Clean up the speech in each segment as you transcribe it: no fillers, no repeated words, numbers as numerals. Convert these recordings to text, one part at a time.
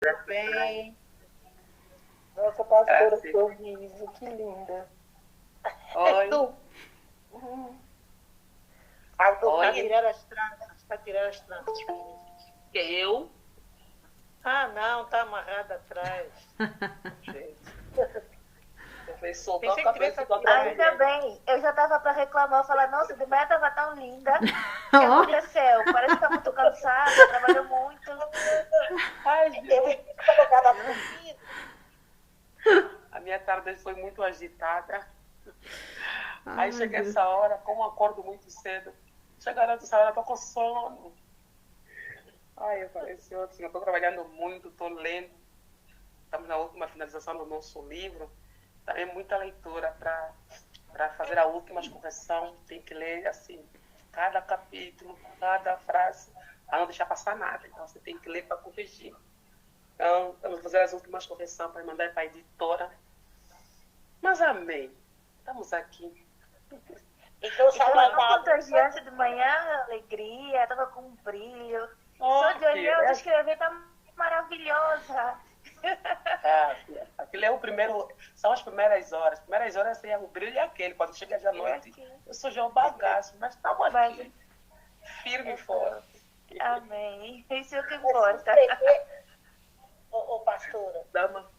Tudo bem? Nossa, pastora, Graças. sorriso, que linda. É Oi, tu. Uhum. Ah, tu está a oi. tirar as tranças, está a tirar as tranças. Que eu? Ah, não, está amarrada atrás. Gente, eu falei, soltou a Pensei que tivesse cabeça a do outra tirar. Ainda mulher. bem, eu já estava para reclamar, falar, nossa, de manhã estava tão linda. O que Ó, aconteceu? Parece que está muito cansada, trabalhou muito. Ai, Eu gente, fiquei colocada comigo. a minha tarde foi muito agitada. Aí ai, chega Deus. essa hora, como eu acordo muito cedo, chega essa hora, eu tô com sono. Ai, eu falei, senhor, assim, eu tô trabalhando muito, tô lendo. Estamos na última finalização do nosso livro. Também muita leitura para fazer a última correção. Tem que ler, assim, cada capítulo, cada frase, para não deixar passar nada. Então, você tem que ler para corrigir. Então, vamos fazer as últimas correções para mandar para a editora. Mas amém. Estamos aqui. Então, E estava tão sabadão. contagiante de manhã, alegria, estava com um brilho. Só Oh, de que olhar, de é, escrever, está maravilhosa. aquele é o primeiro, são as primeiras horas. As primeiras horas assim, o brilho é aquele. Quando chega de É noite, aqui. eu sou já o bagaço, mas estamos Mas aqui, firme e é forte. top. Amém. Isso é o que Mas se importa. escrever, ô, pastora, Dama.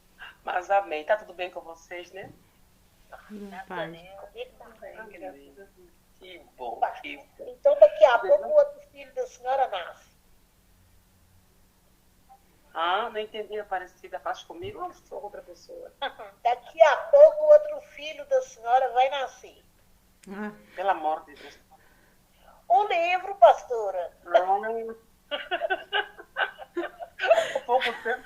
Mas amém. Tá tudo bem com vocês, né? Na graças a paz. Deus, comigo também. Amém. Graças a Deus. Que bom, que Pastor. bom. Então, daqui a pouco, o outro filho da senhora nasce. Ah, não entendi, Aparecida. Faz comigo ou sou outra pessoa? Daqui a pouco, o outro filho da senhora vai nascer. Ah, Pelo amor de Deus. Um livro, pastora. Não. Há pouco tempo,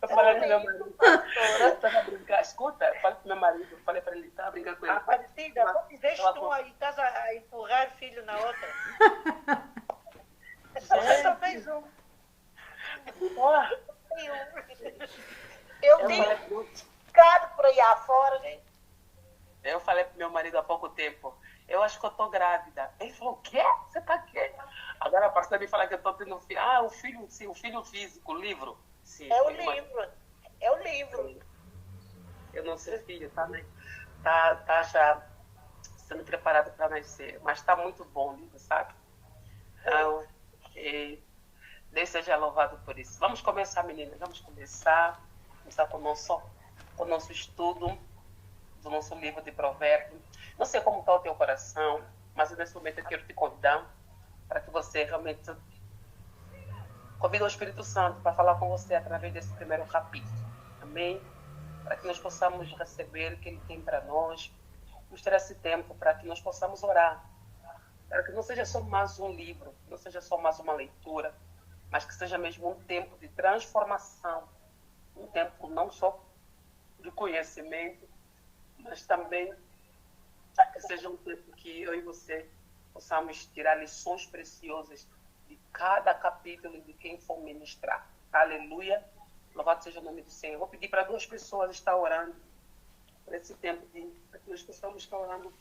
eu falei Um pro meu livro, marido. Eu pastora. estava a brincar. Escuta, eu falei pro meu marido. Eu falei para ele, tá brincando com ele. Aparecida, Ela, não me deixe ela tu aí, estás a empurrar filho na outra. Só gente, mais um. ó, Tem um. Eu eu tenho falei, um pro- bocado por aí afora, né? eu falei pro meu marido há pouco tempo, eu acho que eu tô grávida. Ele falou, o quê? Você tá quê? Agora a parceira me fala que eu tô tendo filho. Ah, o filho, sim, o filho físico, o livro. Sim, É o foi uma... livro. É o livro. Eu não sei filho, tá, né? Tá já sendo preparado para nascer. Mas tá muito bom o livro, sabe? Então, Deus seja louvado por isso. Vamos começar, meninas. Vamos começar. Começar com o nosso estudo do nosso livro de Provérbios. Não sei como está o teu coração, mas nesse momento eu quero te convidar para que você realmente convide o Espírito Santo para falar com você através desse primeiro capítulo. Amém? Para que nós possamos receber o que Ele tem para nós. Vamos ter esse tempo para que nós possamos orar. Para que não seja só mais um livro, não seja só mais uma leitura, mas que seja mesmo um tempo de transformação. Um tempo não só de conhecimento, mas também que seja um tempo que eu e você possamos tirar lições preciosas de cada capítulo e de quem for ministrar. Aleluia. Louvado seja o nome do Senhor. Eu vou pedir para duas pessoas estar orando por esse tempo, para que nós possamos estar orando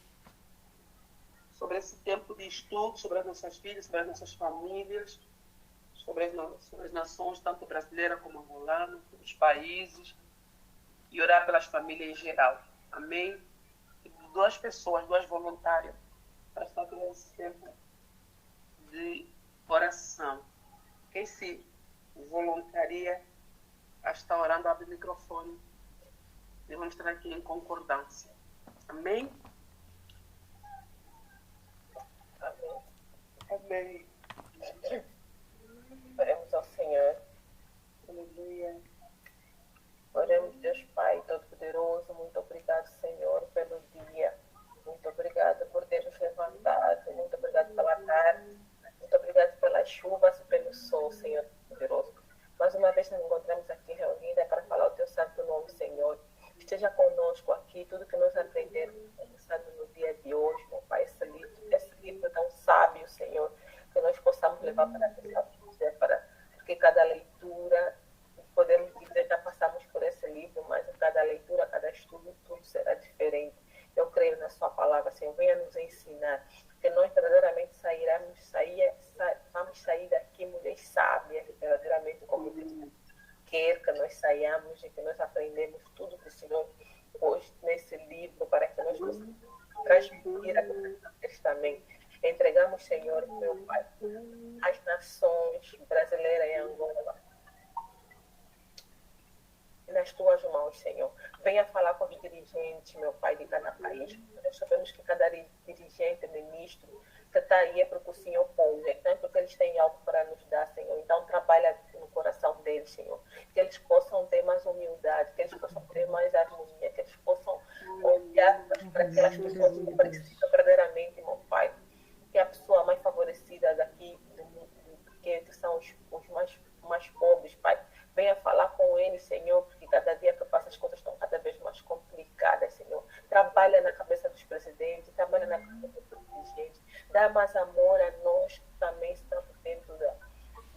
sobre esse tempo de estudo, sobre as nossas filhas, sobre as nossas famílias, sobre as nações, tanto brasileira como angolana, os países, e orar pelas famílias em geral. Amém? E duas pessoas, duas voluntárias, para fazer esse tempo de oração. Quem se voluntaria a estar orando, abre o microfone. E vamos estar aqui em concordância. Amém? Amém. Oremos ao Senhor. Aleluia. Oremos, Deus Pai Todo-Poderoso. Muito obrigado, Senhor, pelo dia. Muito obrigado por ter nos levantado. Muito obrigado pela tarde. Muito obrigado pelas chuvas e pelo sol, Senhor Poderoso. Mais uma vez nos encontramos aqui reunidas para falar o teu santo nome, Senhor. Esteja conosco aqui, tudo que nós aprendemos começando no dia de hoje, meu Pai, esse livro tão sábio, Senhor, que nós possamos levar para a nossa vida, porque cada leitura, podemos dizer, já passamos por esse livro, mas em cada leitura, cada estudo, tudo será diferente. Eu creio na sua palavra, Senhor, venha nos ensinar, que nós verdadeiramente vamos sair daqui mulheres sábias, verdadeiramente como Deus quer que nós saiamos e que nós aprendemos tudo que o Senhor pôs nesse livro para que nós possamos transmitir a vocês também. Entregamos, Senhor, meu Pai, as nações brasileira e Angola nas tuas mãos, Senhor. Venha falar com os dirigentes, meu Pai, de cada país. Nós sabemos que cada dirigente, ministro, que está aí é porque o Senhor pôs, tanto que eles têm algo para nos dar, Senhor. Então, trabalha no coração deles, Senhor. Que eles possam ter mais humildade, que eles possam ter mais harmonia, que eles possam olhar para aquelas pessoas que precisam verdadeiramente, meu Pai. Que é a pessoa mais favorecida daqui do mundo, que são os mais pobres, Pai. Venha falar com eles, Senhor, porque cada dia que passa as coisas estão cada vez mais complicadas, Senhor. Trabalha na cabeça dos presidentes, trabalha na cabeça dos dirigentes. Dá mais amor a nós que também estamos dentro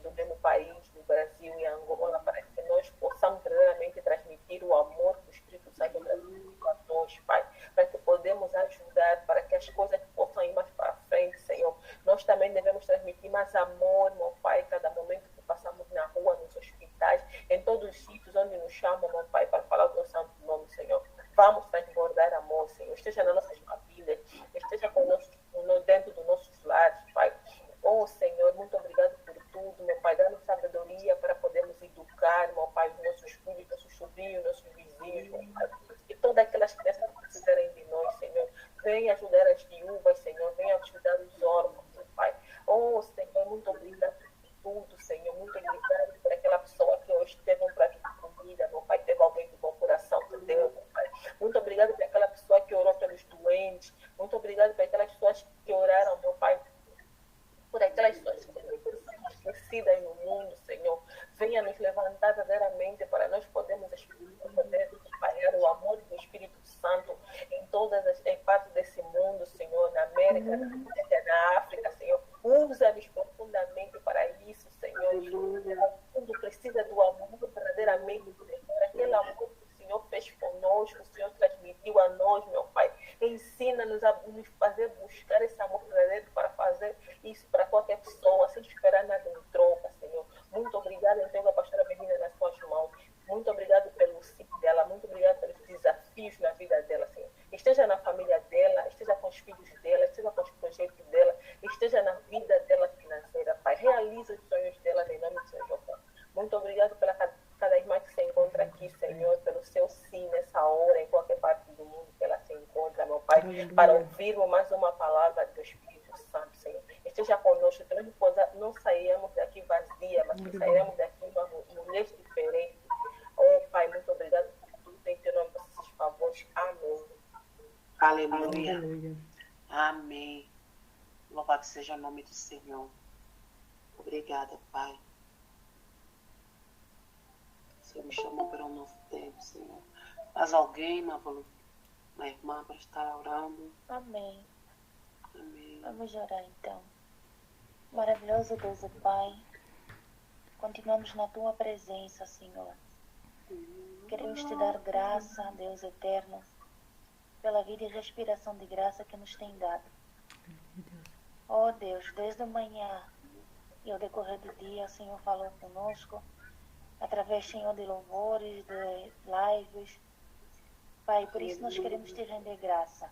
do mesmo país, do Brasil e Angola, para que nós possamos verdadeiramente transmitir o amor que o Espírito Santo transmite a nós, Pai. Para que podemos ajudar, para que as coisas possam ir mais para frente, Senhor. Nós também devemos transmitir mais amor, meu Pai, cada momento que passamos na rua, nos hospitais, em todos os sítios onde nos chamam, meu Pai, para falar o teu santo nome, Senhor. Vamos transbordar amor, Senhor. Esteja nas nossas famílias, esteja conosco, dentro dos nossos lares, Pai. Oh, Senhor, muito obrigado por tudo, meu Pai. Dá-nos sabedoria para podermos educar, meu Pai, os nossos filhos, nossos sobrinhos, nossos vizinhos, meu Pai. E todas aquelas crianças que precisarem de nós, Senhor. Venha ajudar as viúvas, Senhor. Venha ajudar os órfãos, meu Pai. Oh, Senhor, muito obrigado por tudo, Senhor. Muito obrigado por aquela pessoa que hoje teve um prato de comida, meu Pai. Teve alguém de bom coração que deu, meu Pai. Muito obrigado por aquela pessoa que orou pelos doentes. Muito obrigado por aquelas pessoas que oraram, meu Pai, por aquelas pessoas que são esquecidas no mundo, Senhor. Venha nos levantar verdadeiramente para nós podermos poder espalhar o amor do Espírito Santo em todas as partes desse mundo, Senhor, na América, na Ásia, na África, Senhor. Usa-nos profundamente para isso, Senhor. O mundo precisa do amor verdadeiramente, Senhor. Aquele amor que o Senhor fez conosco, o Senhor transmitiu a nós, meu Pai. Ensina-nos a nos fazer buscar esse amor verdadeiro para fazer isso para qualquer pessoa, sem esperar nada em troca, Senhor. Muito obrigada, entrego a pastora Melina nas suas mãos. Muito obrigado pelo sim dela, muito obrigado pelos desafios na vida dela, Senhor. Esteja na família dela, esteja com os filhos dela, esteja com os projetos dela, esteja na vida dela financeira, Pai. Realiza os sonhos dela em nome de Jesus, Pai. Muito obrigado pela cada irmã que se encontra aqui, Senhor, pelo seu sim nessa hora, em qualquer parte do mundo que ela se encontra, meu Pai, para ouvirmos mais uma palavra do Espírito Santo, Senhor. Esteja conosco, que nós não saímos daqui vazia, mas que sairemos daqui uma mulher diferente. Oh, Pai, muito obrigado por tudo, em teu nome, por esses favores. Amém. Aleluia. Amém. Louvado seja o nome do Senhor. Obrigada, Pai. O Senhor me chamou para um novo tempo, Senhor. Mas alguém, uma irmã, para estar orando? Amém. Amém. Vamos orar então. Maravilhoso Deus e Pai, continuamos na Tua presença, Senhor. Queremos Te dar graça, Deus eterno, pela vida e respiração de graça que nos tem dado. Ó Deus, desde a manhã e ao decorrer do dia, o Senhor falou conosco, através, Senhor, de louvores, de lives. Pai, por isso nós queremos Te render graça,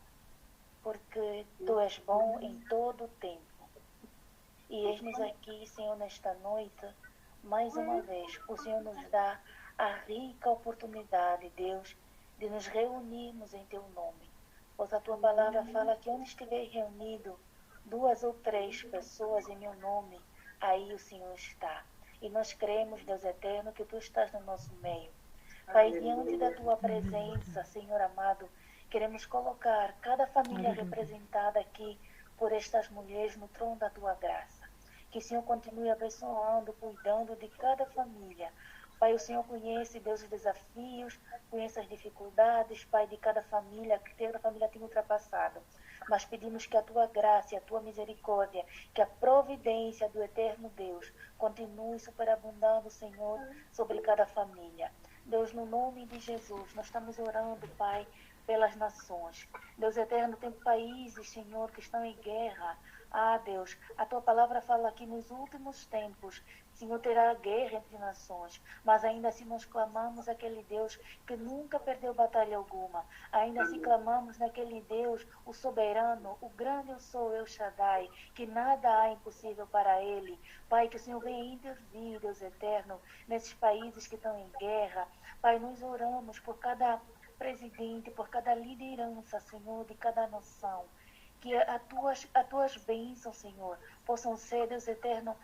porque Tu és bom em todo o tempo. E eis-nos aqui, Senhor, nesta noite, mais uma vez, o Senhor nos dá a rica oportunidade, Deus, de nos reunirmos em Teu nome. Pois a Tua palavra fala que onde estiver reunido 2 ou 3 pessoas em Meu nome, aí o Senhor está. E nós cremos, Deus eterno, que Tu estás no nosso meio. Pai, diante da Tua presença, Senhor amado, queremos colocar cada família representada aqui por estas mulheres no trono da Tua graça. Que o Senhor continue abençoando, cuidando de cada família. Pai, o Senhor conhece, Deus, os desafios, conhece as dificuldades, Pai, de cada família, que cada família tem ultrapassado. Mas pedimos que a Tua graça e a Tua misericórdia, que a providência do eterno Deus continue superabundando, Senhor, sobre cada família. Deus, no nome de Jesus, nós estamos orando, Pai, pelas nações. Deus eterno, tem países, Senhor, que estão em guerra. Ah, Deus, a Tua palavra fala que nos últimos tempos Senhor, terá guerra entre nações, mas ainda assim nós clamamos aquele Deus que nunca perdeu batalha alguma. Ainda assim clamamos naquele Deus, o soberano, o grande eu sou, El Shaddai, que nada há impossível para ele. Pai, que o Senhor venha intervir, Deus eterno, nesses países que estão em guerra. Pai, nós oramos por cada presidente, por cada liderança, Senhor, de cada nação. Que as tuas bênçãos, Senhor, possam ser, Deus eterno,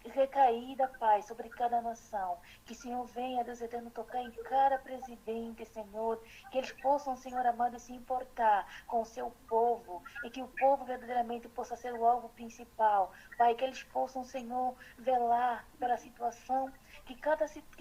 recaída, Pai, sobre cada nação. Que o Senhor venha, Deus eterno, tocar em cada presidente, Senhor. Que eles possam, Senhor amado, se importar com o seu povo. E que o povo verdadeiramente possa ser o alvo principal. Pai, que eles possam, Senhor, velar pela situação que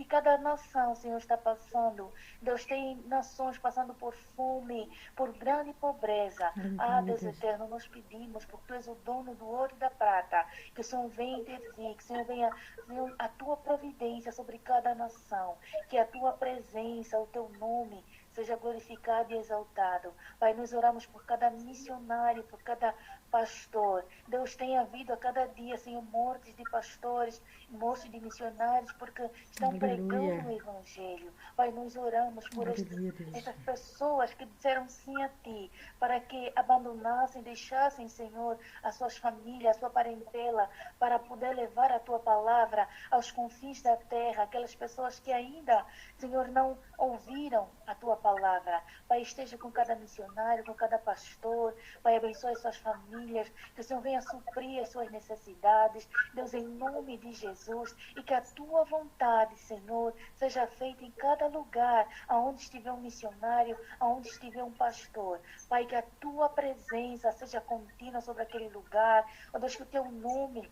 cada nação, Senhor, está passando. Deus, tem nações passando por fome, por grande pobreza. Ah, Deus eterno, nós pedimos, porque Tu és o dono do ouro e da prata, que o Senhor venha intervir, que o Senhor venha, Senhor, a Tua providência sobre cada nação, que a Tua presença, o Teu nome seja glorificado e exaltado. Pai, nós oramos por cada missionário, por cada pastor. Deus, tem havido a cada dia, Senhor, mortes de pastores, mortes de missionários, porque estão pregando o Evangelho. Pai, nós oramos por essas pessoas que disseram sim a Ti, para que abandonassem, deixassem, Senhor, as suas famílias, a sua parentela, para poder levar a Tua palavra aos confins da terra, aquelas pessoas que ainda, Senhor, não ouviram a Tua palavra. Pai, esteja com cada missionário, com cada pastor. Pai, abençoe as suas famílias, que o Senhor venha suprir as suas necessidades. Deus, em nome de Jesus, e que a Tua vontade, Senhor, seja feita em cada lugar, aonde estiver um missionário, aonde estiver um pastor. Pai, que a Tua presença seja contínua sobre aquele lugar. Ó Deus, que o Teu nome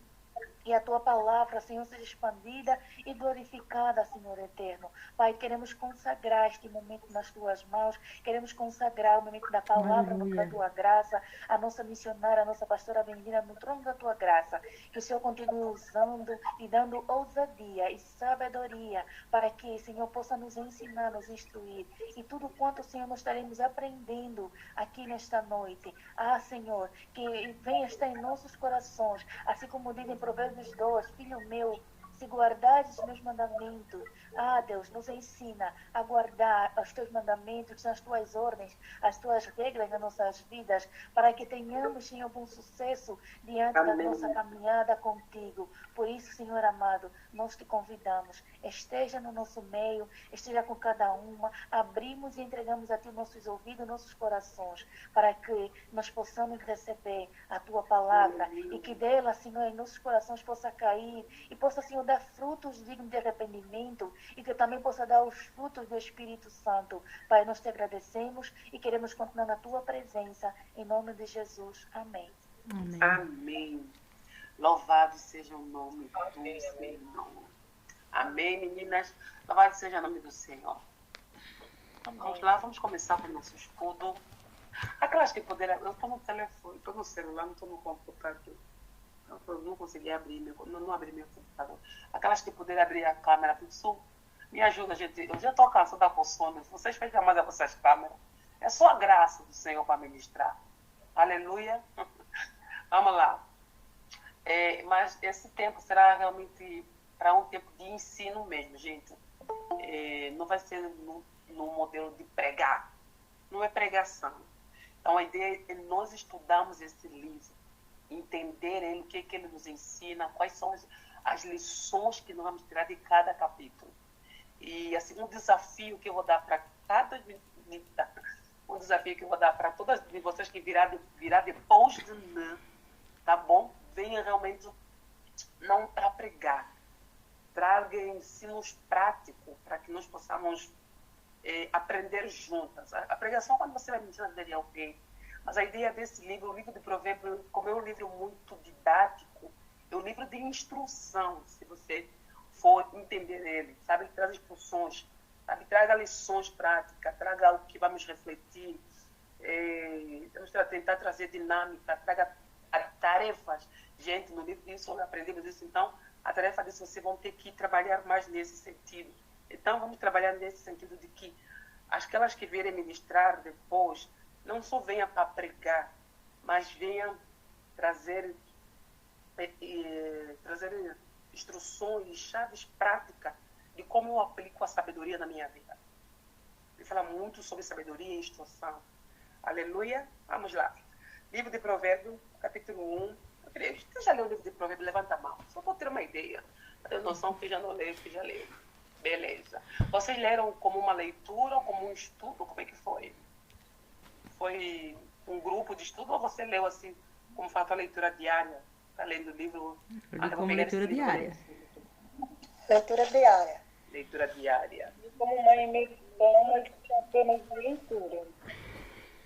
e a Tua palavra, Senhor, seja expandida e glorificada, Senhor eterno. Pai, queremos consagrar este momento nas Tuas mãos, queremos consagrar o momento da palavra, no da Tua graça, a nossa missionária, a nossa pastora bendita no trono da Tua graça. Que o Senhor continue usando e dando ousadia e sabedoria para que, Senhor, possa nos ensinar, nos instruir. E tudo quanto, Senhor, nós estaremos aprendendo aqui nesta noite. Ah, Senhor, que venha estar em nossos corações, assim como diz em Provérbios 2, filho meu, se guardares os meus mandamentos, ah, Deus, nos ensina a guardar os Teus mandamentos, as Tuas ordens, as Tuas regras nas nossas vidas, para que tenhamos, Senhor, bom sucesso diante da nossa caminhada contigo. Por isso, Senhor amado, nós Te convidamos, esteja no nosso meio, esteja com cada uma, abrimos e entregamos a Ti nossos ouvidos, nossos corações, para que nós possamos receber a Tua palavra e que dela, Senhor, em nossos corações possa cair e possa, Senhor, dar frutos dignos de arrependimento e que também possa dar os frutos do Espírito Santo. Pai, nós Te agradecemos e queremos continuar na Tua presença, em nome de Jesus. Amém. Amém. Amém. Louvado seja o nome do Senhor. Amém, meninas. Louvado seja o nome do Senhor. Amém. Vamos lá, vamos começar com o nosso estudo. Aquelas que puderam... Eu estou no telefone, estou no celular, não estou no computador. Eu não consegui abrir, não abri meu computador. Aquelas que puderem abrir a câmera, isso me ajuda, gente. Eu já estou cansada com sono. Vocês fecham mais as vossas câmeras. É só a graça do Senhor para ministrar. Aleluia. Vamos lá. Mas esse tempo será realmente para um tempo de ensino mesmo, gente. Não vai ser no modelo de pregar. Não é pregação. Então, a ideia é nós estudarmos esse livro, entender ele, o que ele nos ensina, quais são as lições que nós vamos tirar de cada capítulo. E assim, um desafio que eu vou dar para cada um desafio que eu vou dar para todas vocês que virá depois de mim, tá bom? Venha realmente não para pregar, traga ensinos práticos para que nós possamos aprender juntas. A pregação, quando você vai mentir de alguém, mas a ideia desse livro, o livro de Provérbios, como é um livro muito didático, é um livro de instrução, se você for entender ele, sabe? Ele traz instruções, sabe? Traga lições práticas, traga algo que vamos refletir, vamos tentar trazer dinâmica, traga tarefas. Gente, no livro disso aprendemos isso, então a tarefa disso vocês vão ter que trabalhar mais nesse sentido. Então vamos trabalhar nesse sentido de que aquelas que virem ministrar depois, não só venha para pregar, mas venha trazer instruções e chaves práticas de como eu aplico a sabedoria na minha vida. Ele fala muito sobre sabedoria e instrução. Aleluia. Vamos lá. Livro de Provérbios, capítulo 1. Você já leu o livro de Provérbios? Levanta a mão. Só para ter uma ideia. Para ter noção que já não leu, que já leu. Beleza. Vocês leram como uma leitura ou como um estudo? Como é que foi? Foi um grupo de estudo ou você leu assim, como faz a leitura diária? Está lendo o livro? Eu li como leitura diária. Leitura diária. Leitura diária. Como uma imersão, mas apenas leitura.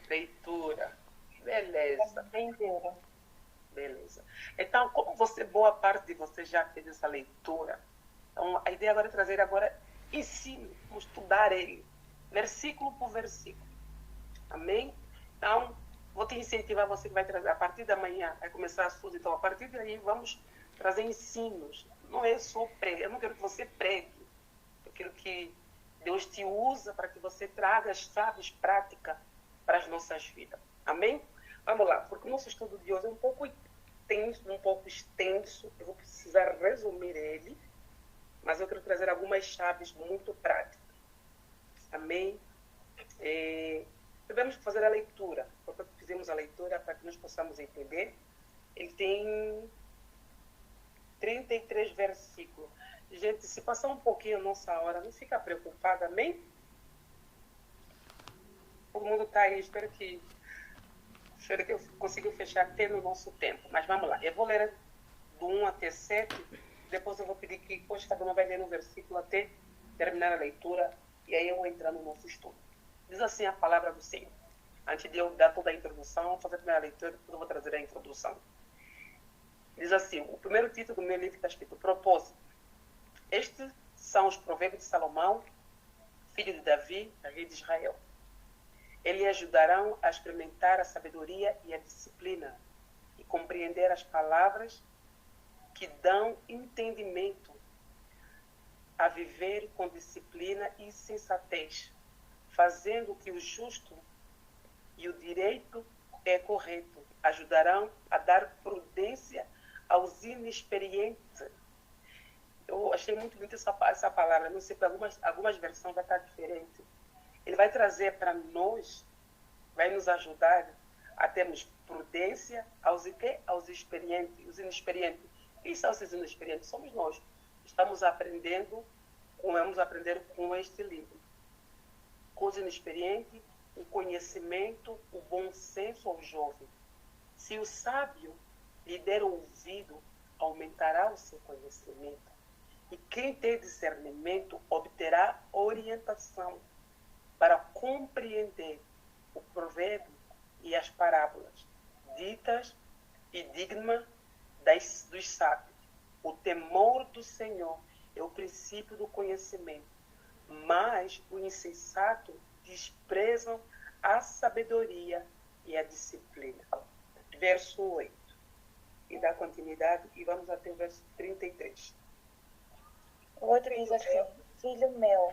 Leitura. Beleza. Leitura. Beleza. Então, como você, boa parte de você já fez essa leitura, então a ideia agora é trazer agora ensino, vamos estudar ele, versículo por versículo. Amém? Então, vou te incentivar, você que vai trazer, a partir da manhã, vai começar a sua, então a partir daí vamos trazer ensinos. Não é só pregue, eu não quero que você pregue, eu quero que Deus te usa para que você traga as chaves práticas para as nossas vidas. Amém? Vamos lá, porque o nosso estudo de hoje é um pouco extenso, eu vou precisar resumir ele, mas eu quero trazer algumas chaves muito práticas. Amém? Devemos fazer a leitura, porque fizemos a leitura para que nós possamos entender. Ele tem 33 versículos. Gente, se passar um pouquinho a nossa hora, não fica preocupada, amém? Todo mundo está aí, espero que eu consiga fechar até no nosso tempo. Mas vamos lá, eu vou ler do 1 até 7, depois eu vou pedir que depois cada um vai ler um versículo até terminar a leitura, e aí eu vou entrar no nosso estudo. Diz assim a palavra do Senhor. Antes de eu dar toda a introdução, fazer a primeira leitura, depois eu vou trazer a introdução. Diz assim, o primeiro título do meu livro está escrito Propósito. Estes são os provérbios de Salomão, filho de Davi, rei de Israel. Eles ajudarão a experimentar a sabedoria e a disciplina e compreender as palavras que dão entendimento a viver com disciplina e sensatez, fazendo que o justo e o direito é correto. Ajudarão a dar prudência aos inexperientes. Eu achei muito bonita essa palavra, não sei, para algumas versões vai estar diferente. Ele vai trazer para nós, vai nos ajudar a termos prudência aos experientes, os inexperientes. Quem são esses inexperientes? Somos nós. Estamos aprendendo, vamos aprender com este livro. Com os inexperientes, o conhecimento, o bom senso ao jovem. Se o sábio lhe der ouvido, aumentará o seu conhecimento. E quem tem discernimento obterá orientação para compreender o provérbio e as parábolas ditas e dignas dos sábios. O temor do Senhor é o princípio do conhecimento, mas o insensato desprezam a sabedoria e a disciplina. Verso 8. E dá continuidade e vamos até o verso 33. O outro diz assim: Filho meu,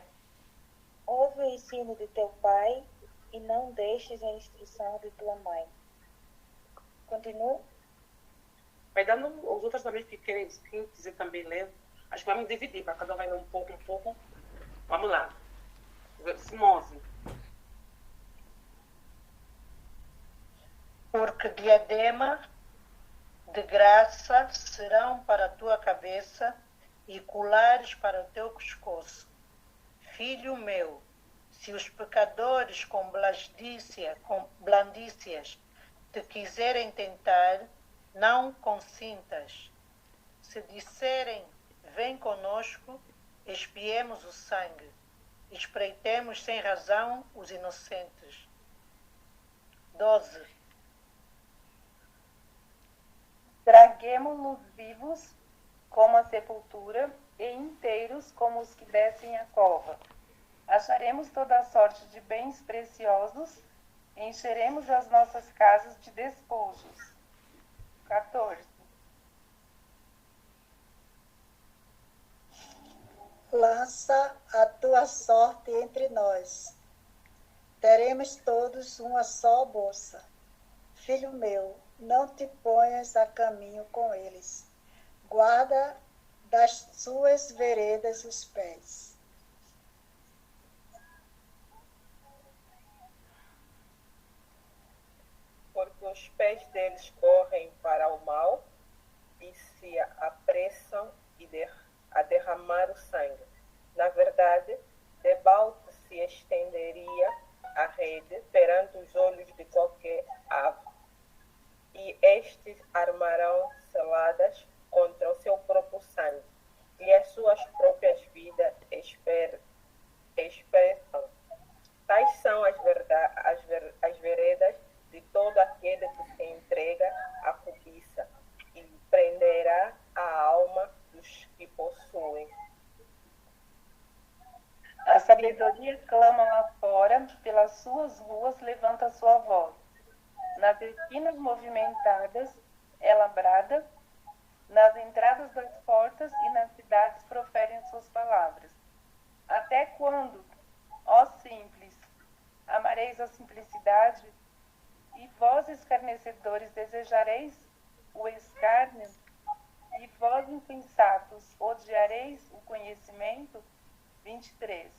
ouve o ensino de teu pai e não deixes a instrução de tua mãe. Continua. Vai dando os outros também que quem quiser também ler. Acho que vamos dividir, para cada um vai ler um pouco. Vamos lá. Verso 9. Porque diadema de graça serão para a tua cabeça e colares para o teu pescoço. Filho meu, se os pecadores com blandícias te quiserem tentar, não consintas. Se disserem, vem conosco, expiemos o sangue, espreitemos sem razão os inocentes. 12. Traguemo-los vivos como a sepultura e inteiros como os que descem a cova. Acharemos toda sorte de bens preciosos, encheremos as nossas casas de despojos. 14. Lança a tua sorte entre nós. Teremos todos uma só bolsa. Filho meu, não te ponhas a caminho com eles. Guarda das suas veredas os pés. Porque os pés deles correm para o mal e se apressam a derramar o sangue. Na verdade, debalde se estenderia a rede perante os olhos de qualquer ave, e estes armarão seladas contra o seu próprio sangue, e as suas próprias vidas esperam. Tais são as veredas de todo aquele que se entrega à cobiça, e prenderá a alma dos que possuem. A sabedoria clama lá fora, pelas suas ruas levanta sua voz. Nas esquinas movimentadas, ela brada, nas entradas das portas e nas cidades proferem suas palavras. Até quando, ó simples, amareis a simplicidade? E vós, escarnecedores, desejareis o escárnio? E vós, insensatos, odiareis o conhecimento? 23.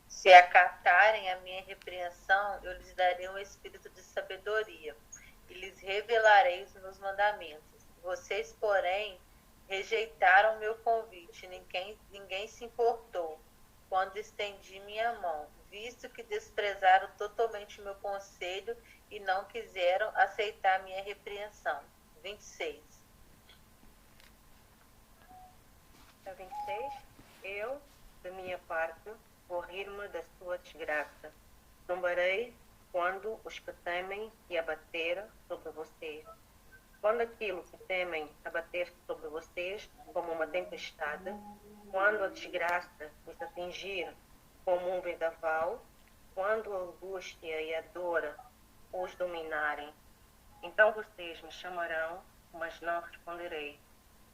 Se acatarem a minha repreensão, eu lhes darei um espírito de sabedoria e lhes revelarei os meus mandamentos. Vocês, porém, rejeitaram o meu convite, ninguém se importou quando estendi minha mão, visto que desprezaram totalmente o meu conselho e não quiseram aceitar minha repreensão. 26. 26. Eu, da minha parte, vou rir-me da sua desgraça. Zombarei quando os que temem se abater sobre vocês. Quando aquilo que temem abater sobre vocês como uma tempestade, quando a desgraça os atingir como um vendaval, quando a angústia e a dor os dominarem, então vocês me chamarão, mas não responderei.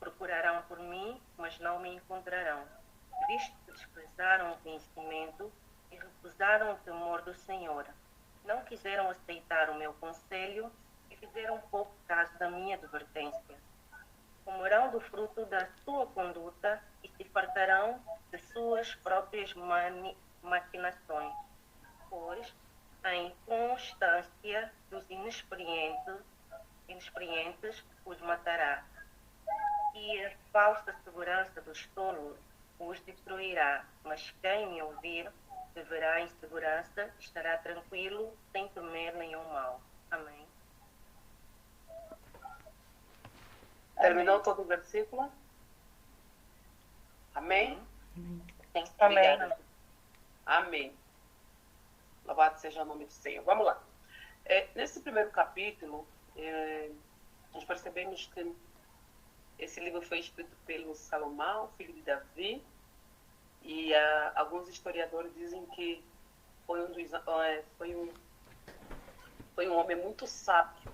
Procurarão por mim, mas não me encontrarão, visto que desprezaram o conhecimento e recusaram o temor do Senhor. Não quiseram aceitar o meu conselho e fizeram pouco caso da minha advertência. Comerão do fruto da sua conduta e se fartarão de suas próprias maquinações, pois a inconstância dos inexperientes os matará, e a falsa segurança dos tolos os destruirá. Mas quem me ouvir viverá em segurança, estará tranquilo, sem temer nenhum mal. Amém. Terminou todo o versículo? Amém? Sim, Amém. obrigada. Amém. Louvado seja o nome do Senhor. Vamos lá. Nesse primeiro capítulo, nós percebemos que esse livro foi escrito pelo Salomão, filho de Davi, e alguns historiadores dizem que foi um homem muito sábio.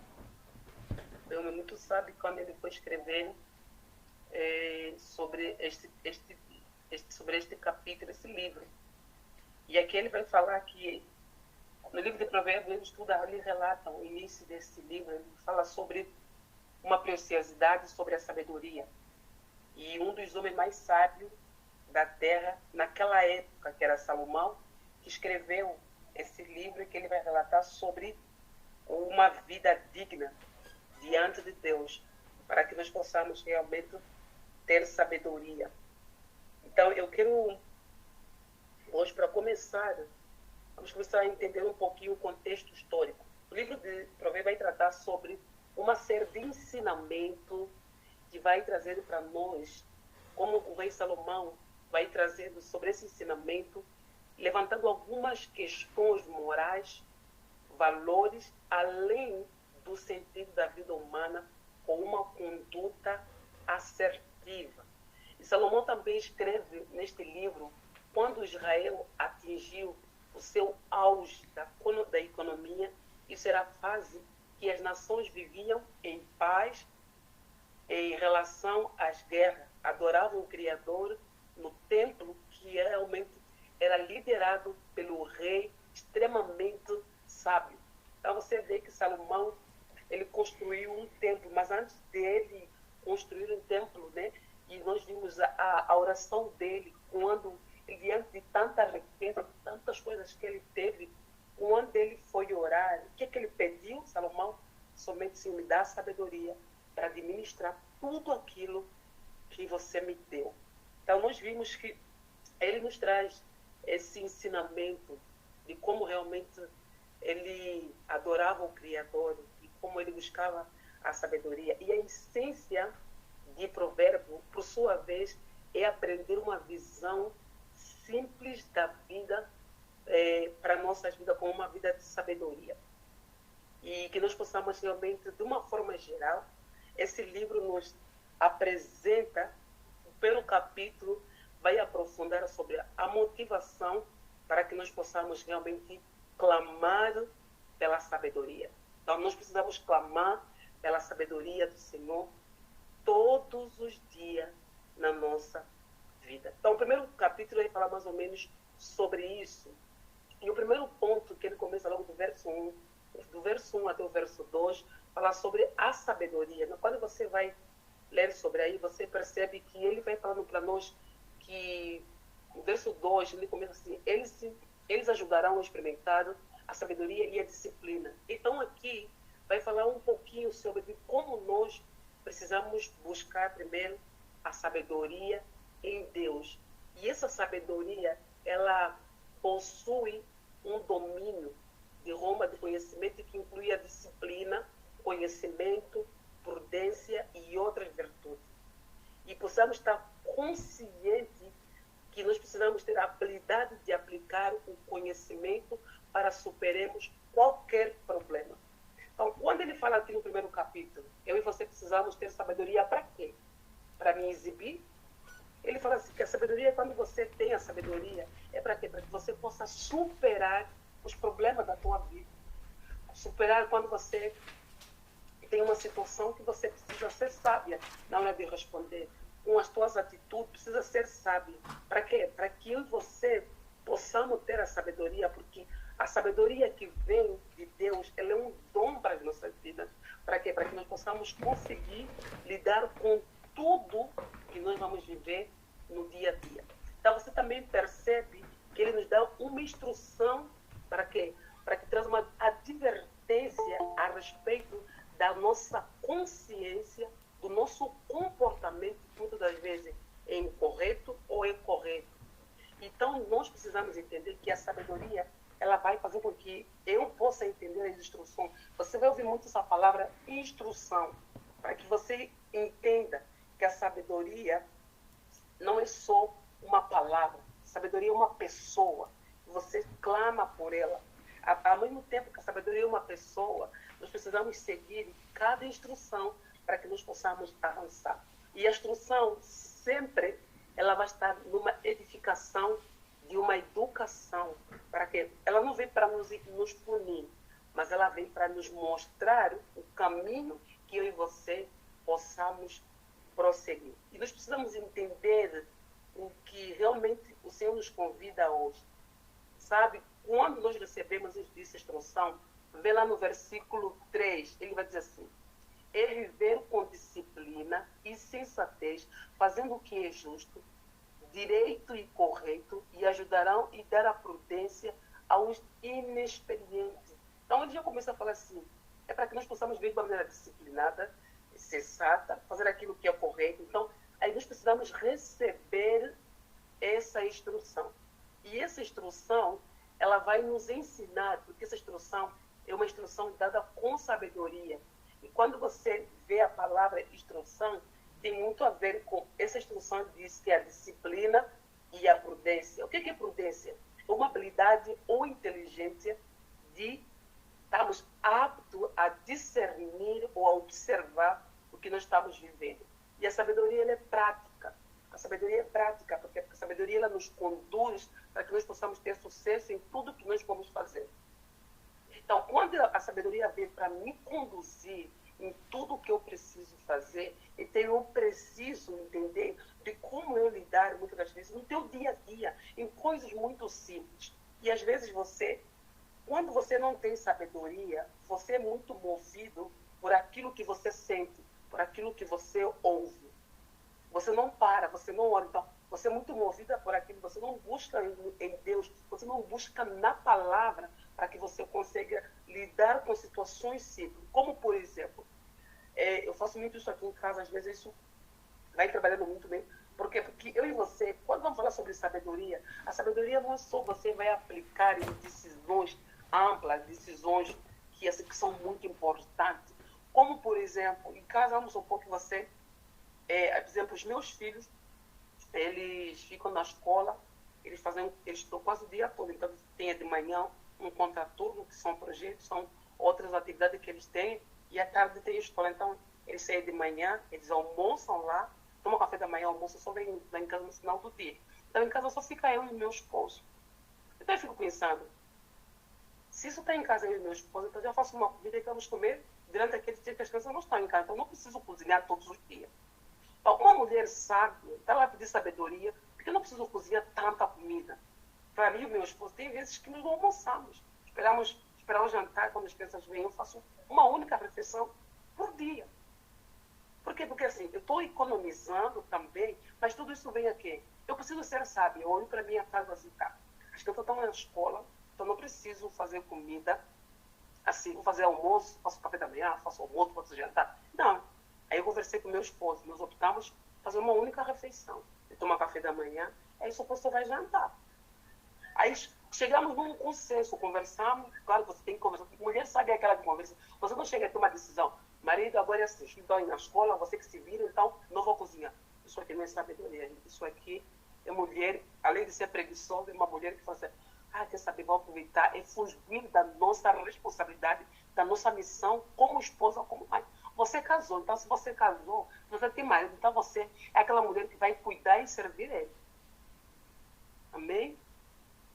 Foi um homem muito sábio quando ele foi escrever sobre este capítulo, esse livro. E aqui ele vai falar que no livro de Provérbios, ele estuda, ele relata o início desse livro, ele fala sobre uma preciosidade, sobre a sabedoria. E um dos homens mais sábios da terra, naquela época, que era Salomão, que escreveu esse livro, que ele vai relatar sobre uma vida digna diante de Deus, para que nós possamos realmente ter sabedoria. Então, eu quero, hoje, para começar, vamos começar a entender um pouquinho o contexto histórico. O livro de Provérbios vai tratar sobre uma série de ensinamento que vai trazer para nós, como o rei Salomão vai trazendo sobre esse ensinamento, levantando algumas questões morais, valores, além do sentido da vida humana, com uma conduta assertiva. E Salomão também escreve neste livro, quando Israel atingiu o seu auge da economia, isso era a fase que as nações viviam em paz, em relação às guerras, adoravam o Criador no templo, que realmente era liderado pelo rei extremamente sábio. Então você vê que Salomão, ele construiu um templo, mas antes dele construir um templo, né? E nós vimos a oração dele, quando, diante de tanta riqueza, tantas coisas que ele teve, quando ele foi orar, o que ele pediu, Salomão? Somente se me dá sabedoria para administrar tudo aquilo que você me deu. Então, nós vimos que ele nos traz esse ensinamento de como realmente ele adorava o Criador e como ele buscava a sabedoria. E a essência de Provérbio, por sua vez, é aprender uma visão simples da vida para nossas vidas, como uma vida de sabedoria. E que nós possamos realmente, de uma forma geral, esse livro nos apresenta, pelo capítulo, vai aprofundar sobre a motivação para que nós possamos realmente clamar pela sabedoria. Então, nós precisamos clamar pela sabedoria do Senhor todos os dias na nossa vida. Então, o primeiro capítulo vai falar mais ou menos sobre isso. E o primeiro ponto, que ele começa logo do verso 1 até o verso 2, falar sobre a sabedoria. Quando você vai ler sobre aí, você percebe que ele vai falando para nós que, no verso 2, ele começa assim, eles ajudarão a experimentar a sabedoria e a disciplina. Então, aqui, vai falar um pouquinho sobre como nós precisamos buscar primeiro a sabedoria em Deus. E essa sabedoria, ela possui um domínio de Roma de conhecimento que inclui a disciplina, conhecimento, prudência e outras virtudes. E possamos estar conscientes que nós precisamos ter a habilidade de aplicar o conhecimento para superarmos qualquer problema. Então, quando ele fala aqui no primeiro capítulo, eu e você precisamos ter sabedoria para quê? Para me exibir? Ele fala assim, que a sabedoria, quando você tem a sabedoria, é para quê? Para que você possa superar os problemas da tua vida. Superar quando você tem uma situação que você precisa ser sábia na hora de responder. Com as tuas atitudes, precisa ser sábio. Para quê? Para que eu e você possamos ter a sabedoria, porque a sabedoria que vem de Deus, ela é um dom para as nossas vidas. Para quê? Para que nós possamos conseguir lidar com tudo que nós vamos viver no dia a dia. Então, você também percebe que ele nos dá uma instrução para quê? Para que traz uma advertência a respeito da nossa consciência, do nosso comportamento, que muitas das vezes é incorreto ou é correto. Então, nós precisamos entender que a sabedoria, ela vai fazer com que eu possa entender as instruções. Você vai ouvir muito essa palavra instrução, para que você entenda que a sabedoria não é só uma palavra. Sabedoria é uma pessoa. Você clama por ela. Ao mesmo tempo que a sabedoria é uma pessoa, nós precisamos seguir cada instrução para que nós possamos avançar. E a instrução sempre ela vai estar numa edificação de uma educação. Para quê? Ela não vem para nos punir, mas ela vem para nos mostrar o caminho que eu e você possamos prosseguir. E nós precisamos entender o que realmente o Senhor nos convida hoje. Sabe, quando nós recebemos essa instrução, vê lá no versículo 3, ele vai dizer assim, é viver com disciplina e sensatez, fazendo o que é justo, direito e correto, e ajudarão e dar a prudência aos inexperientes. Então ele já começa a falar assim, é para que nós possamos ver de uma maneira disciplinada, sensata, fazer aquilo que é correto. Então, aí nós precisamos receber essa instrução. E essa instrução, ela vai nos ensinar, porque essa instrução é uma instrução dada com sabedoria. E quando você vê a palavra instrução, tem muito a ver com essa instrução, diz que é a disciplina e a prudência. O que é prudência? É uma habilidade ou inteligência de estarmos aptos a discernir ou a observar o que nós estamos vivendo. E a sabedoria ela é prática. A sabedoria é prática, porque a sabedoria ela nos conduz para que nós possamos ter sucesso em tudo que nós vamos fazer. Então, quando a sabedoria vem para me conduzir em tudo que eu preciso fazer, então eu preciso entender de como eu lidar, muitas das vezes, no teu dia a dia, em coisas muito simples. E às vezes quando você não tem sabedoria, você é muito movido por aquilo que você sente. por aquilo que você ouve. Você não para, você não ora. Então, você é muito movida por aquilo, você não busca em Deus, você não busca na palavra para que você consiga lidar com situações simples. Como, por exemplo, eu faço muito isso aqui em casa, às vezes isso vai trabalhando muito bem. Por quê? Porque eu e você, quando vamos falar sobre sabedoria, a sabedoria não é só você vai aplicar em decisões amplas, decisões que são muito importantes. Como, por exemplo, em casa, vamos supor que você, por exemplo, os meus filhos, eles ficam na escola, eles estão quase o dia todo. Então, tem de manhã um contraturno, que são projetos, são outras atividades que eles têm, e à tarde tem escola. Então, eles saem de manhã, eles almoçam lá, tomam café da manhã, almoçam, só vêm lá em casa no final do dia. Então, em casa só fica eu e meu esposo. Então, eu fico pensando, se isso está em casa eu e meu esposo, então eu já faço uma comida e vamos comer durante aquele dia que as crianças não estão em casa. Então, eu não preciso cozinhar todos os dias. Então, uma mulher sábia, então ela vai pedir sabedoria, porque eu não preciso cozinhar tanta comida. Para mim e o meu esposo, tem vezes que nós não almoçamos. Esperar o jantar, quando as crianças vêm, eu faço uma única refeição por dia. Por quê? Porque assim, eu estou economizando também, mas tudo isso vem aqui. Eu preciso ser sábia, eu olho para minha casa assim, tá? As crianças estão na escola, então não preciso fazer comida, assim, vou fazer almoço, faço café da manhã, faço almoço, faço jantar. Não. Aí eu conversei com meu esposo, nós optamos fazer uma única refeição. Eu tomo café da manhã, aí só você vai jantar. Aí chegamos num consenso, conversamos, claro que você tem que conversar, mulher sabe aquela de conversa, você não chega a ter uma decisão, marido, agora é assim, estão na escola, você que se vira, então não vou cozinhar. Isso aqui não é sabedoria, isso aqui é mulher, além de ser preguiçosa, é uma mulher que faz, quer saber, vou aproveitar, é fugir da nossa responsabilidade, da nossa missão como esposa, como mãe. Você casou, então se você casou, você tem marido, então você é aquela mulher que vai cuidar e servir ele. Amém?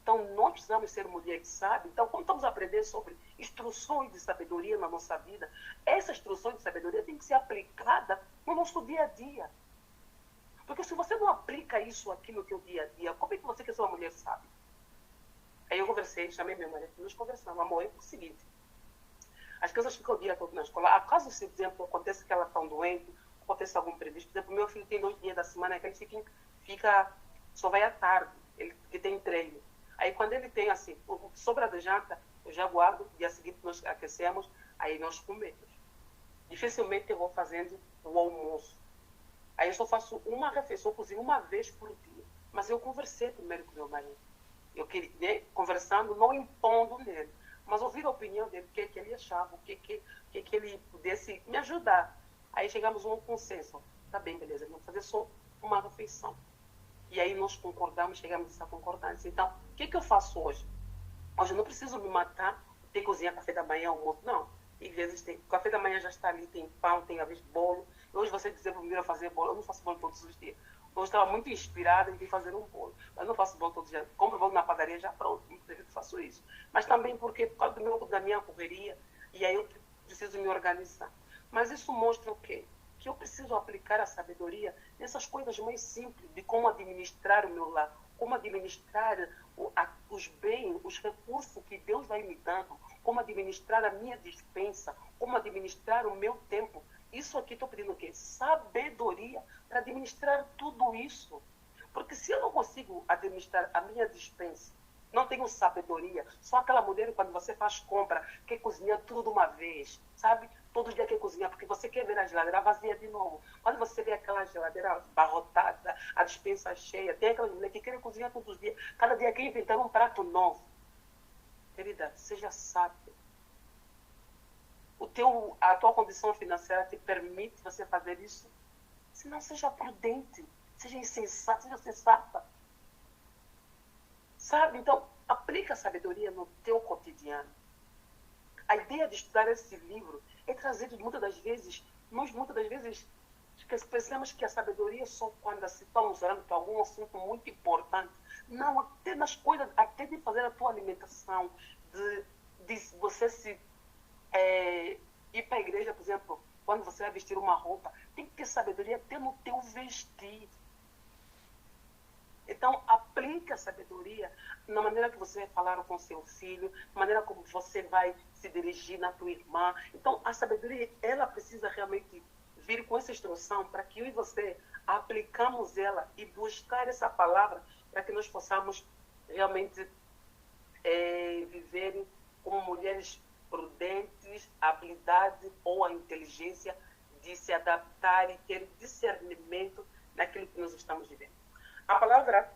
Então nós precisamos ser mulher que sabe. Então quando estamos a aprender sobre instruções de sabedoria na nossa vida, essa instrução de sabedoria tem que ser aplicada no nosso dia a dia. Porque se você não aplica isso aqui no teu dia a dia, como é que você quer ser uma mulher sábia? Aí eu conversei, chamei meu marido, nós conversamos, amor, é o seguinte, as crianças ficam o dia todo na escola. Acaso, por exemplo, acontece que elas estão doentes, acontece algum previsto. Por exemplo, meu filho tem 2 dias da semana que ele só vai à tarde, ele que tem treino. Aí quando ele tem assim, sobra da janta, eu já guardo, dia seguinte nós aquecemos, aí nós comemos. Dificilmente eu vou fazendo o almoço. Aí eu só faço uma refeição, cozinho uma vez por dia. Mas eu conversei primeiro com meu marido. Eu queria, né, conversando, não impondo nele, mas ouvir a opinião dele, o que ele achava, o que ele pudesse me ajudar. Aí chegamos a um consenso. Tá bem, beleza, vamos fazer só uma refeição. E aí nós concordamos, chegamos a essa concordância. Então, o que eu faço hoje? Hoje eu não preciso me matar, ter que cozinhar café da manhã, almoço, não. E às vezes tem, café da manhã já está ali, tem pão, tem às vezes bolo. Hoje você dizer para mim fazer bolo, eu não faço bolo todos os dias. Hoje estava muito inspirada em fazer um bolo, mas não faço bolo todos os dias. Compro bolo na padaria já pronto, muitas vezes faço isso. Mas também porque por causa da minha correria, e aí eu preciso me organizar. Mas isso mostra o quê? Que eu preciso aplicar a sabedoria nessas coisas mais simples, de como administrar o meu lar, como administrar os bens, os recursos que Deus vai me dando, como administrar a minha despensa, como administrar o meu tempo. Isso aqui estou pedindo o quê? Sabedoria para administrar tudo isso. Porque se eu não consigo administrar a minha despensa, não tenho sabedoria, só aquela mulher quando você faz compra, quer cozinhar tudo de uma vez, sabe? Todo dia quer cozinhar, porque você quer ver a geladeira vazia de novo. Quando você vê aquela geladeira abarrotada, a despensa cheia, tem aquela mulher que quer cozinhar todos os dias, cada dia quer inventar um prato novo. Querida, seja sábia. A tua condição financeira te permite você fazer isso? Se não, seja prudente, seja insensato, seja sensata. Sabe? Então, aplica a sabedoria no teu cotidiano. A ideia de estudar esse livro é trazer muitas das vezes pensamos que a sabedoria é só quando se estamos olhando para algum assunto muito importante. Não, até nas coisas, até de fazer a tua alimentação, de você ir para a igreja, por exemplo, quando você vai vestir uma roupa, tem que ter sabedoria até no teu vestir. Então, aplique a sabedoria na maneira que você vai falar com seu filho, na maneira como você vai se dirigir na tua irmã. Então, a sabedoria, ela precisa realmente vir com essa instrução para que eu e você aplicamos ela e buscar essa palavra para que nós possamos realmente viver como mulheres prudentes, a habilidade ou a inteligência de se adaptar e ter discernimento naquilo que nós estamos vivendo. A palavra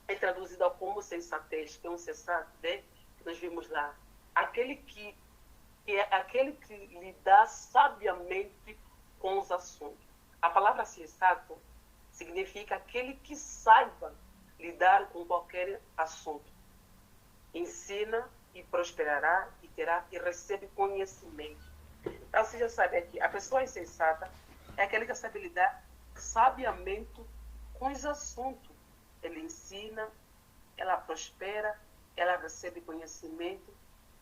é traduzida como sensatez, que é um sensato, né? Que nós vimos lá. Aquele que lida sabiamente com os assuntos. A palavra sensato significa aquele que saiba lidar com qualquer assunto. Ensina e prosperará e terá e recebe conhecimento. Então você já sabe aqui, a pessoa insensata é aquele que sabe lidar sabiamente com os assuntos. Ele ensina, ela prospera, ela recebe conhecimento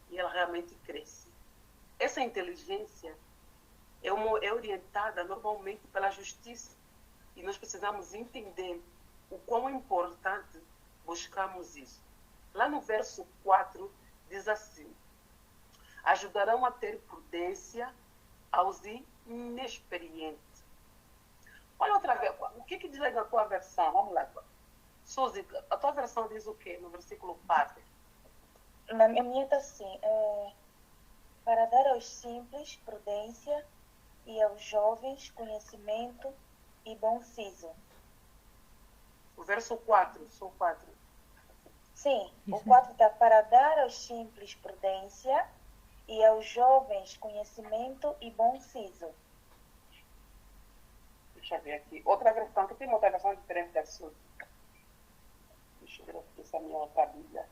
e ela realmente cresce. Essa inteligência é orientada normalmente pela justiça e nós precisamos entender o quão é importante buscarmos isso. Lá no verso 4 diz assim: ajudarão a ter prudência aos inexperientes. Olha outra vez, o que diz aí na tua versão? Vamos lá. Suzy, a tua versão diz o quê no versículo 4? Na minha está assim, para dar aos simples prudência e aos jovens conhecimento e bom siso. O verso 4, só 4. Sim, o 4 está para dar aos simples prudência e aos jovens conhecimento e bom siso. Deixa eu ver aqui. Outra versão, que tem uma outra versão diferente da sua. Deixa eu ver aqui essa minha outra Bíblia.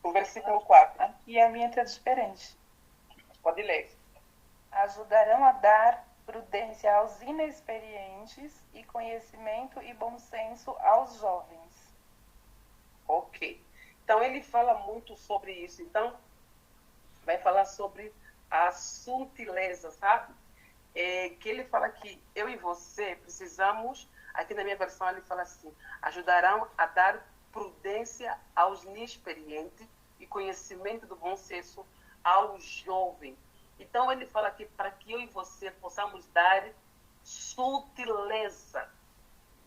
O versículo 4. Aqui a minha está diferente. Pode ler. Ajudarão a dar prudência aos inexperientes e conhecimento e bom senso aos jovens. Ok. Então, ele fala muito sobre isso. Então, vai falar sobre a sutileza, sabe? Que ele fala que eu e você precisamos, aqui na minha versão ele fala assim, ajudarão a dar prudência aos inexperientes e conhecimento do bom senso ao jovem. Então, ele fala aqui para que eu e você possamos dar sutileza.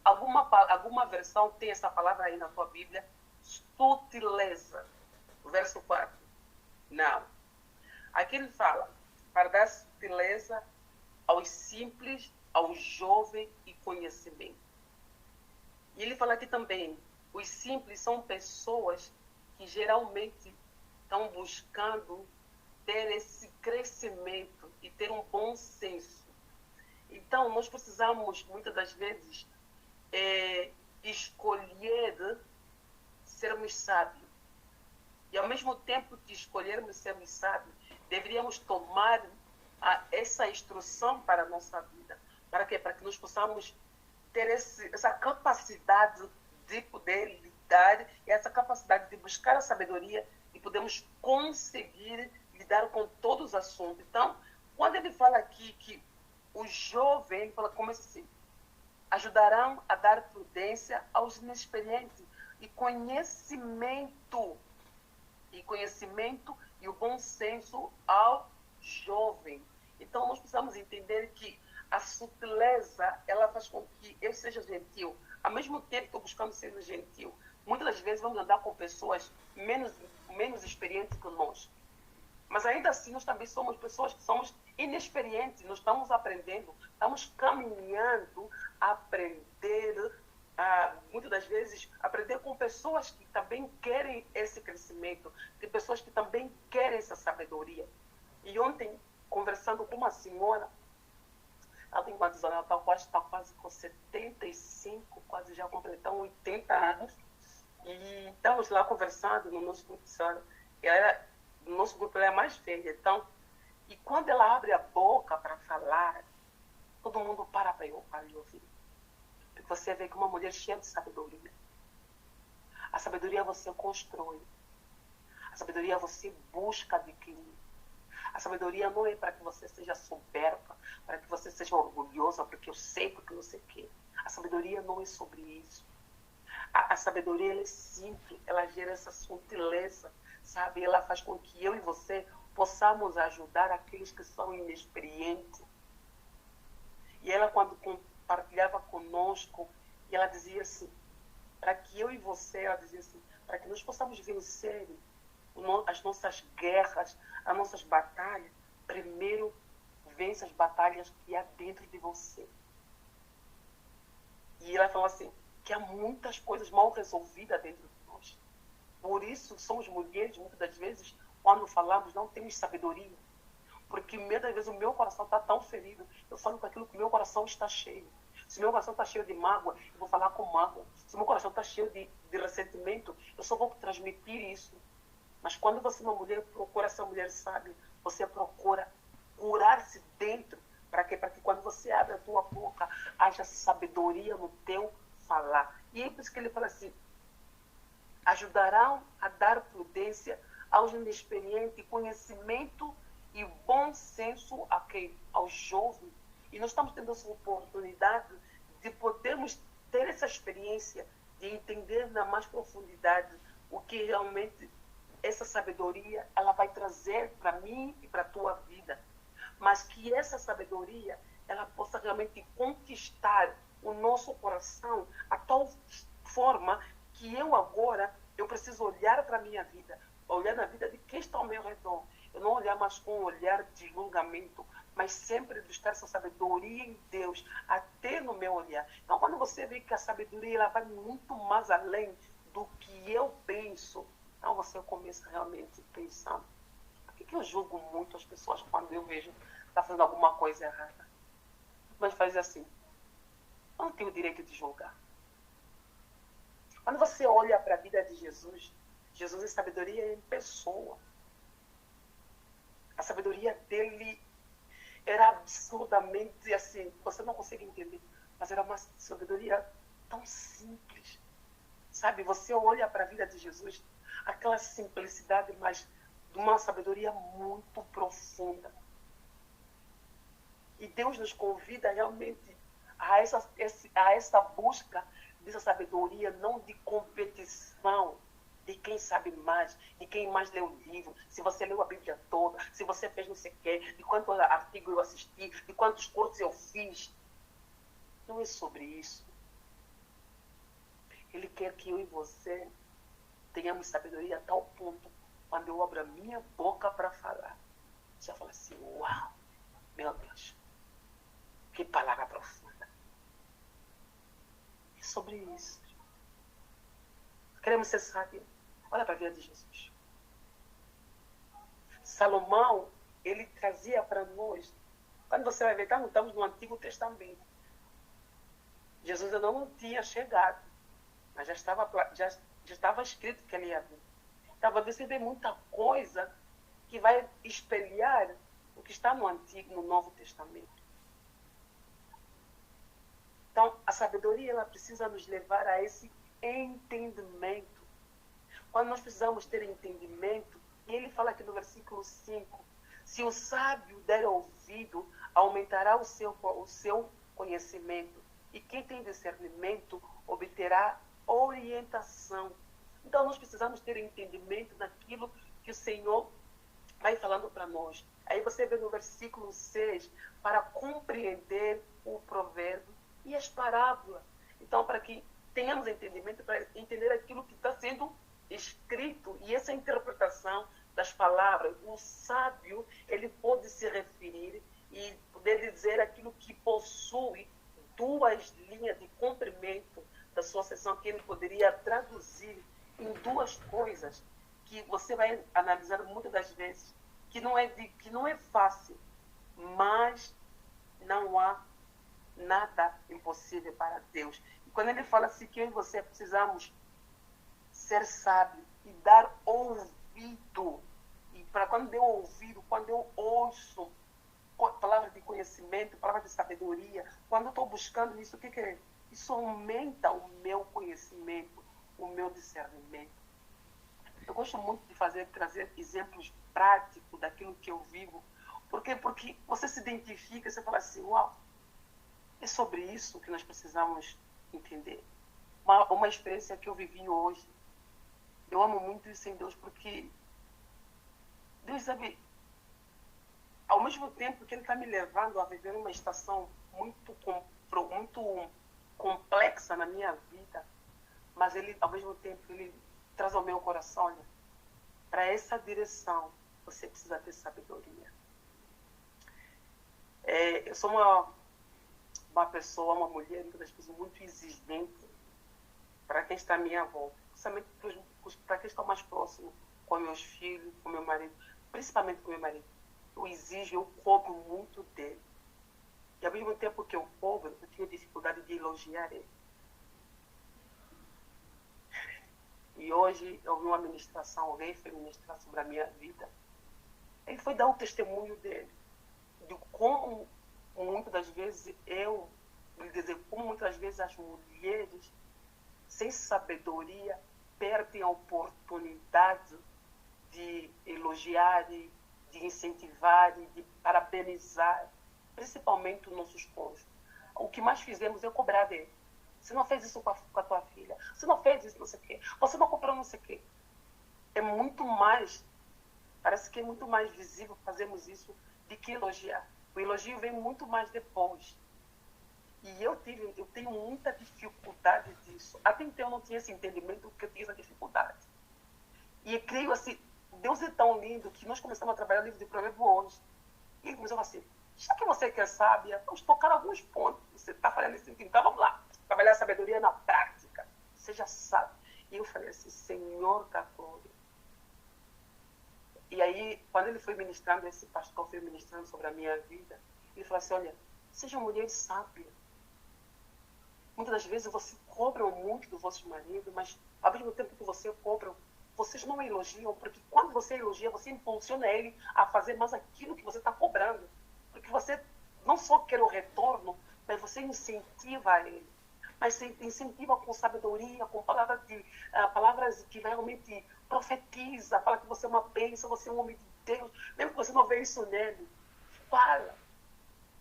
Alguma versão tem essa palavra aí na tua Bíblia? Sutileza. Verso 4. Não. Aqui ele fala para dar sutileza aos simples, ao jovem e conhecimento. E ele fala aqui também, os simples são pessoas que geralmente estão buscando ter esse crescimento e ter um bom senso. Então, nós precisamos, muitas das vezes, escolher sermos sábios. E, ao mesmo tempo que escolhermos sermos sábios, deveríamos tomar essa instrução para a nossa vida. Para quê? Para que nós possamos ter essa capacidade de poder lidar e essa capacidade de buscar a sabedoria e podemos conseguir lidar com todos os assuntos. Então, quando ele fala aqui que o jovem, ele fala como assim, ajudarão a dar prudência aos inexperientes e conhecimento e o bom senso ao jovem. Então, nós precisamos entender que a sutileza, ela faz com que eu seja gentil. Ao mesmo tempo que estou buscando ser gentil, muitas das vezes vamos andar com pessoas menos experientes que nós. Mas ainda assim, nós também somos pessoas que somos inexperientes. Nós estamos aprendendo, estamos caminhando a aprender, muitas das vezes, aprender com pessoas que também querem esse crescimento, tem pessoas que também querem essa sabedoria. E ontem, conversando com uma senhora, ela tem quantos anos? Ela está quase com 75, quase já completando 80 anos. E estamos lá conversando no nosso grupo de senhora. No nosso grupo ela é mais velha. Então, e quando ela abre a boca para falar, todo mundo para ouvir. Porque você vê que uma mulher cheia de sabedoria. A sabedoria você constrói. A sabedoria você busca adquirir. A sabedoria não é para que você seja soberba, para que você seja orgulhosa, porque eu sei porque você quer. A sabedoria não é sobre isso. A sabedoria ela é simples, ela gera essa sutileza, sabe? Ela faz com que eu e você possamos ajudar aqueles que são inexperientes. E ela, quando compartilhava conosco, e ela dizia assim, para que eu e você, ela dizia assim, para que nós possamos vencer as nossas guerras, as nossas batalhas, primeiro vence as batalhas que há dentro de você. E ela falou assim, que há muitas coisas mal resolvidas dentro de nós. Por isso, somos mulheres, muitas das vezes, quando falamos, não temos sabedoria. Porque muitas vezes o meu coração está tão ferido, eu falo com aquilo que o meu coração está cheio. Se o meu coração está cheio de mágoa, eu vou falar com mágoa. Se o meu coração está cheio de ressentimento, eu só vou transmitir isso. Mas quando você, uma mulher, procura essa mulher sábia, você procura curar-se dentro. Para quê? Para que quando você abre a tua boca, haja sabedoria no teu falar. E é por isso que ele fala assim, ajudarão a dar prudência aos inexperientes, conhecimento e bom senso a quem? Aos jovens. E nós estamos tendo essa oportunidade de podermos ter essa experiência, de entender na mais profundidade o que realmente essa sabedoria ela vai trazer para mim e para a tua vida. Mas que essa sabedoria ela possa realmente conquistar o nosso coração a tal forma que eu preciso olhar para a minha vida, olhar na vida de quem está ao meu redor. Eu não olhar mais com um olhar de julgamento, mas sempre buscar essa sabedoria em Deus, até no meu olhar. Então, quando você vê que a sabedoria ela vai muito mais além do que eu penso, então você começa realmente pensando, por que eu julgo muito as pessoas quando eu vejo que está fazendo alguma coisa errada? Mas faz assim, eu não tenho o direito de julgar. Quando você olha para a vida de Jesus, Jesus é sabedoria em pessoa. A sabedoria dele era absurdamente assim, você não consegue entender, mas era uma sabedoria tão simples. Sabe, você olha para a vida de Jesus, aquela simplicidade, mas de uma sabedoria muito profunda. E Deus nos convida realmente a essa busca dessa sabedoria, não de competição, de quem sabe mais, de quem mais leu o livro, se você leu a Bíblia toda, se você fez não sei o quê, de quantos artigos eu assisti, de quantos cursos eu fiz. Não é sobre isso. Ele quer que eu e você tenhamos sabedoria a tal ponto, quando eu abro a minha boca para falar, você fala assim, uau, meu Deus, que palavra profunda. É sobre isso. Queremos ser sábios. Olha para a vida de Jesus. Salomão, ele trazia para nós, quando você vai ver, estamos no Antigo Testamento. Jesus ainda não tinha chegado, mas já estava escrito que ele ia vir. Então, você vê muita coisa que vai espelhar o que está no Antigo, no Novo Testamento. Então, a sabedoria ela precisa nos levar a esse entendimento. Quando nós precisamos ter entendimento, e ele fala aqui no versículo 5, se o sábio der ouvido, aumentará o seu conhecimento, e quem tem discernimento obterá orientação. Então, nós precisamos ter entendimento daquilo que o Senhor vai falando para nós. Aí você vê no versículo 6, para compreender o provérbio e as parábolas. Então, para que tenhamos entendimento, para entender aquilo que está sendo escrito e essa interpretação das palavras, o sábio, ele pode se referir e poder dizer aquilo que possui duas linhas de comprimento da sua sessão, que ele poderia traduzir em duas coisas que você vai analisar muitas das vezes, que não é fácil, mas não há nada impossível para Deus. E quando ele fala assim que eu e você precisamos ser sábio e dar ouvido, e para quando eu ouvido, quando eu ouço palavras de conhecimento, palavras de sabedoria, quando eu estou buscando isso, o que é? Isso aumenta o meu conhecimento, o meu discernimento. Eu gosto muito de trazer exemplos práticos daquilo que eu vivo. Por quê? Porque você se identifica, você fala assim, uau, é sobre isso que nós precisamos entender. Uma experiência que eu vivi hoje. Eu amo muito isso em Deus, porque Deus sabe, ao mesmo tempo que ele está me levando a viver uma estação muito complexa na minha vida, mas ele, ao mesmo tempo, ele traz ao meu coração, olha, para essa direção, você precisa ter sabedoria. Eu sou uma pessoa, uma mulher, muitas vezes muito exigente para quem está à minha volta, principalmente para quem está mais próximo, com meus filhos, com meu marido, principalmente com meu marido. Eu exijo, eu cobro muito dele. E ao mesmo tempo que eu cobro, eu tenho dificuldade de elogiar ele. E hoje eu vi uma ministração, alguém foi ministrar sobre a minha vida. Ele foi dar o testemunho dele, de como muitas das vezes como muitas das vezes as mulheres, sem sabedoria, perdem a oportunidade de elogiar, de incentivar, de parabenizar, principalmente os nossos cônjuges. O que mais fizemos é cobrar dele. Você não fez isso com a tua filha. Você não fez isso, não sei o quê. Você não comprou não sei o quê. É muito mais, parece que é muito mais visível fazermos isso do que elogiar. O elogio vem muito mais depois. E eu tenho muita dificuldade disso. Até então eu não tinha esse entendimento porque eu tinha essa dificuldade. E eu creio assim, Deus é tão lindo que nós começamos a trabalhar o livro de Provérbios hoje. E ele começou assim, já que você quer sábia, vamos tocar alguns pontos. Você está falando nesse sentido, então vamos lá. Trabalhar a sabedoria na prática. Seja sábio. E eu falei assim, Senhor da glória. E aí, quando ele foi ministrando, esse pastor foi ministrando sobre a minha vida, ele falou assim, olha, seja uma mulher sábia. Muitas das vezes você cobra muito do vosso marido, mas ao mesmo tempo que você cobra, vocês não elogiam, porque quando você elogia, você impulsiona ele a fazer mais aquilo que você está cobrando. Porque você não só quer o retorno, mas você incentiva ele. Mas você incentiva com sabedoria, com palavras que realmente profetiza, fala que você é uma bênção, você é um homem de Deus, mesmo que você não vê isso nele. Fala.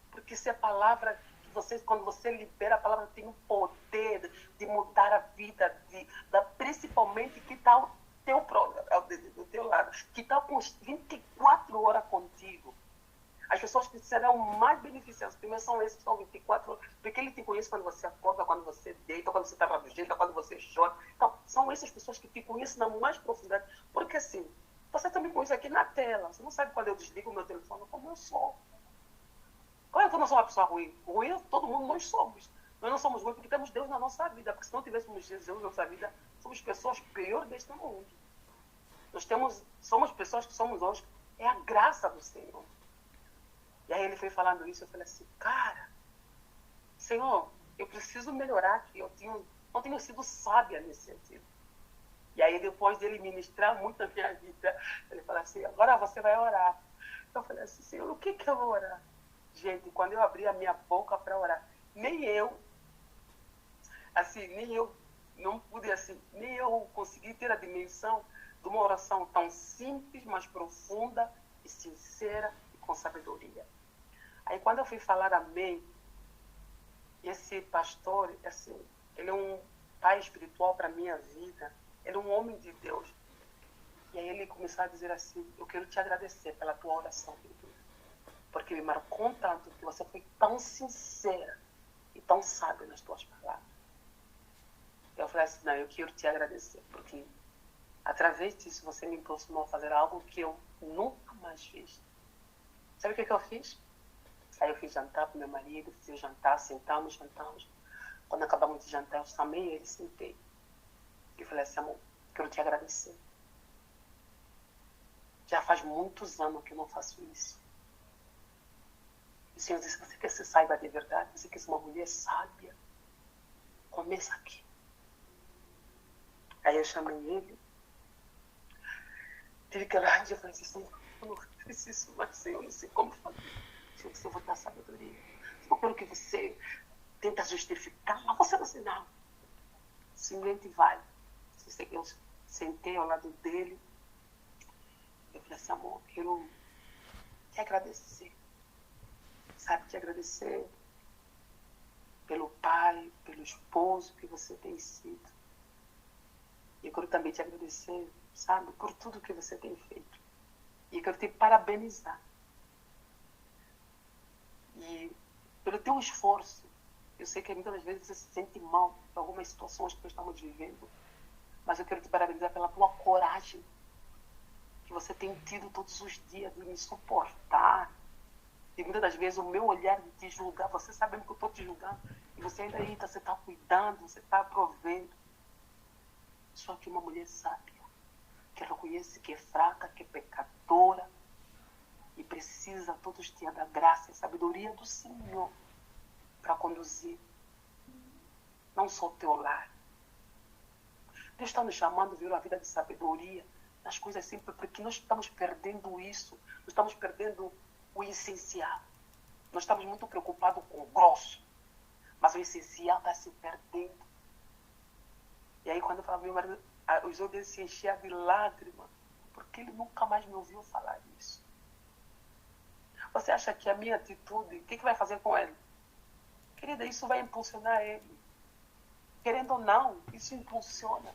Porque se a palavra quando você libera a palavra, tem um poder de mudar a vida, principalmente que está do teu lado, que está com 24 horas contigo. As pessoas que serão mais beneficiadas, primeiro são esses que estão 24 horas, porque ele te conhece quando você acorda, quando você deita, quando você está rabugenta, quando você chora. Então, são essas pessoas que te conhecem na mais profundidade. Porque assim, você também conhece aqui na tela, você não sabe quando eu desligo o meu telefone, como eu sou. Claro que eu não sou uma pessoa ruim. Ruim, todo mundo nós somos. Nós não somos ruins porque temos Deus na nossa vida. Porque se não tivéssemos Deus na nossa vida, somos pessoas piores deste mundo. Somos pessoas que somos hoje. É a graça do Senhor. E aí ele foi falando isso, eu falei assim, cara, Senhor, eu preciso melhorar aqui. Eu não tenho sido sábia nesse sentido. E aí depois dele ministrar muito na minha vida, ele falou assim, agora você vai orar. Eu falei assim, Senhor, o que eu vou orar? Gente, quando eu abri a minha boca para orar, nem eu não pude nem eu consegui ter a dimensão de uma oração tão simples, mas profunda e sincera e com sabedoria. Aí quando eu fui falar amém, esse pastor, assim, ele é um pai espiritual para a minha vida, ele é um homem de Deus. E aí ele começou a dizer assim, eu quero te agradecer pela tua oração, porque me marcou tanto que você foi tão sincera e tão sábia nas tuas palavras. Eu falei assim, não, eu quero te agradecer, porque através disso você me impulsionou a fazer algo que eu nunca mais fiz. Sabe o que eu fiz? Aí eu fiz jantar para meu marido, fiz o jantar, sentamos. Quando acabamos de jantar, eu chamei ele e sentei. E falei assim, amor, quero te agradecer. Já faz muitos anos que eu não faço isso. O Senhor disse, você quer ser saiba de verdade? Você quer ser uma mulher sábia? Começa aqui. Aí eu chamei ele. Tive que orar e eu falei assim, Senhor, eu não fiz isso, mas Senhor, eu não sei como fazer. Senhor, você vai dar sabedoria. Eu quero que você tenta justificar, mas você não sei não. Simplesmente vai. Eu sentei ao lado dele. Eu falei assim, amor, eu quero te agradecer. Sabe, te agradecer pelo pai, pelo esposo que você tem sido. E eu quero também te agradecer, sabe, por tudo que você tem feito. E eu quero te parabenizar E pelo teu esforço, eu sei que muitas vezes você se sente mal por algumas situações que nós estamos vivendo, mas eu quero te parabenizar pela tua coragem que você tem tido todos os dias de me suportar. E muitas das vezes o meu olhar de te julgar, você sabendo que eu estou te julgando, e você ainda aí, você está cuidando, você está provendo. Só que uma mulher sábia, que reconhece que é fraca, que é pecadora, e precisa todos os dias da graça e sabedoria do Senhor para conduzir não só o teu lar. Deus está nos chamando a viver uma vida de sabedoria nas coisas simples, porque nós estamos perdendo isso, nós estamos perdendo o essencial. Nós estamos muito preocupados com o grosso, mas o essencial está se perdendo. E aí quando eu falava, meu marido, os olhos se enchiam de lágrimas, porque ele nunca mais me ouviu falar isso. Você acha que a minha atitude, o que vai fazer com ele? Querida, isso vai impulsionar ele. Querendo ou não, isso impulsiona.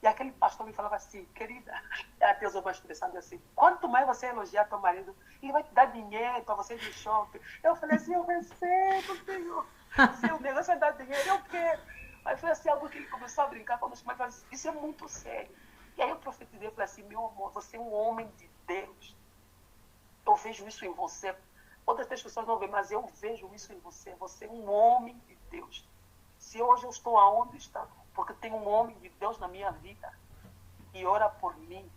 E aquele pastor me falava assim, querida, até usou uma expressão assim, quanto mais você elogiar teu marido, ele vai te dar dinheiro para você ir no shopping. Eu falei assim, eu recebo, Senhor. Se o negócio é dar dinheiro, eu quero. Aí foi assim, algo que ele começou a brincar conosco, mas falei assim, isso é muito sério. E aí eu profetizei, eu falei assim, meu amor, você é um homem de Deus. Eu vejo isso em você. Outras pessoas não veem, mas eu vejo isso em você. Você é um homem de Deus. Se hoje eu estou aonde está, porque tem um homem de Deus na minha vida que ora por mim,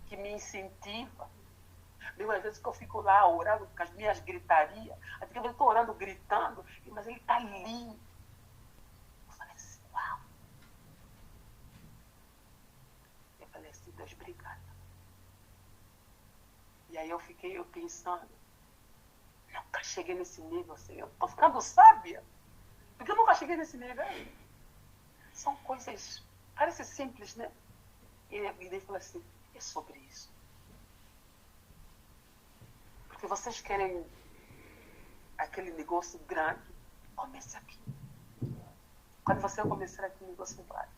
que me incentiva. Às vezes que eu fico lá orando com as minhas gritarias, até que eu estou orando, gritando, mas ele está ali. Eu falei assim, uau. Eu falei assim, Deus, obrigada. E aí eu fiquei pensando, nunca cheguei nesse nível, Senhor. Estou ficando sábia, porque eu nunca cheguei nesse nível ainda. São coisas, parece simples, né? E ele falou assim, é sobre isso. Porque vocês querem aquele negócio grande, comece aqui. Quando você começar aqui, o negócio vai.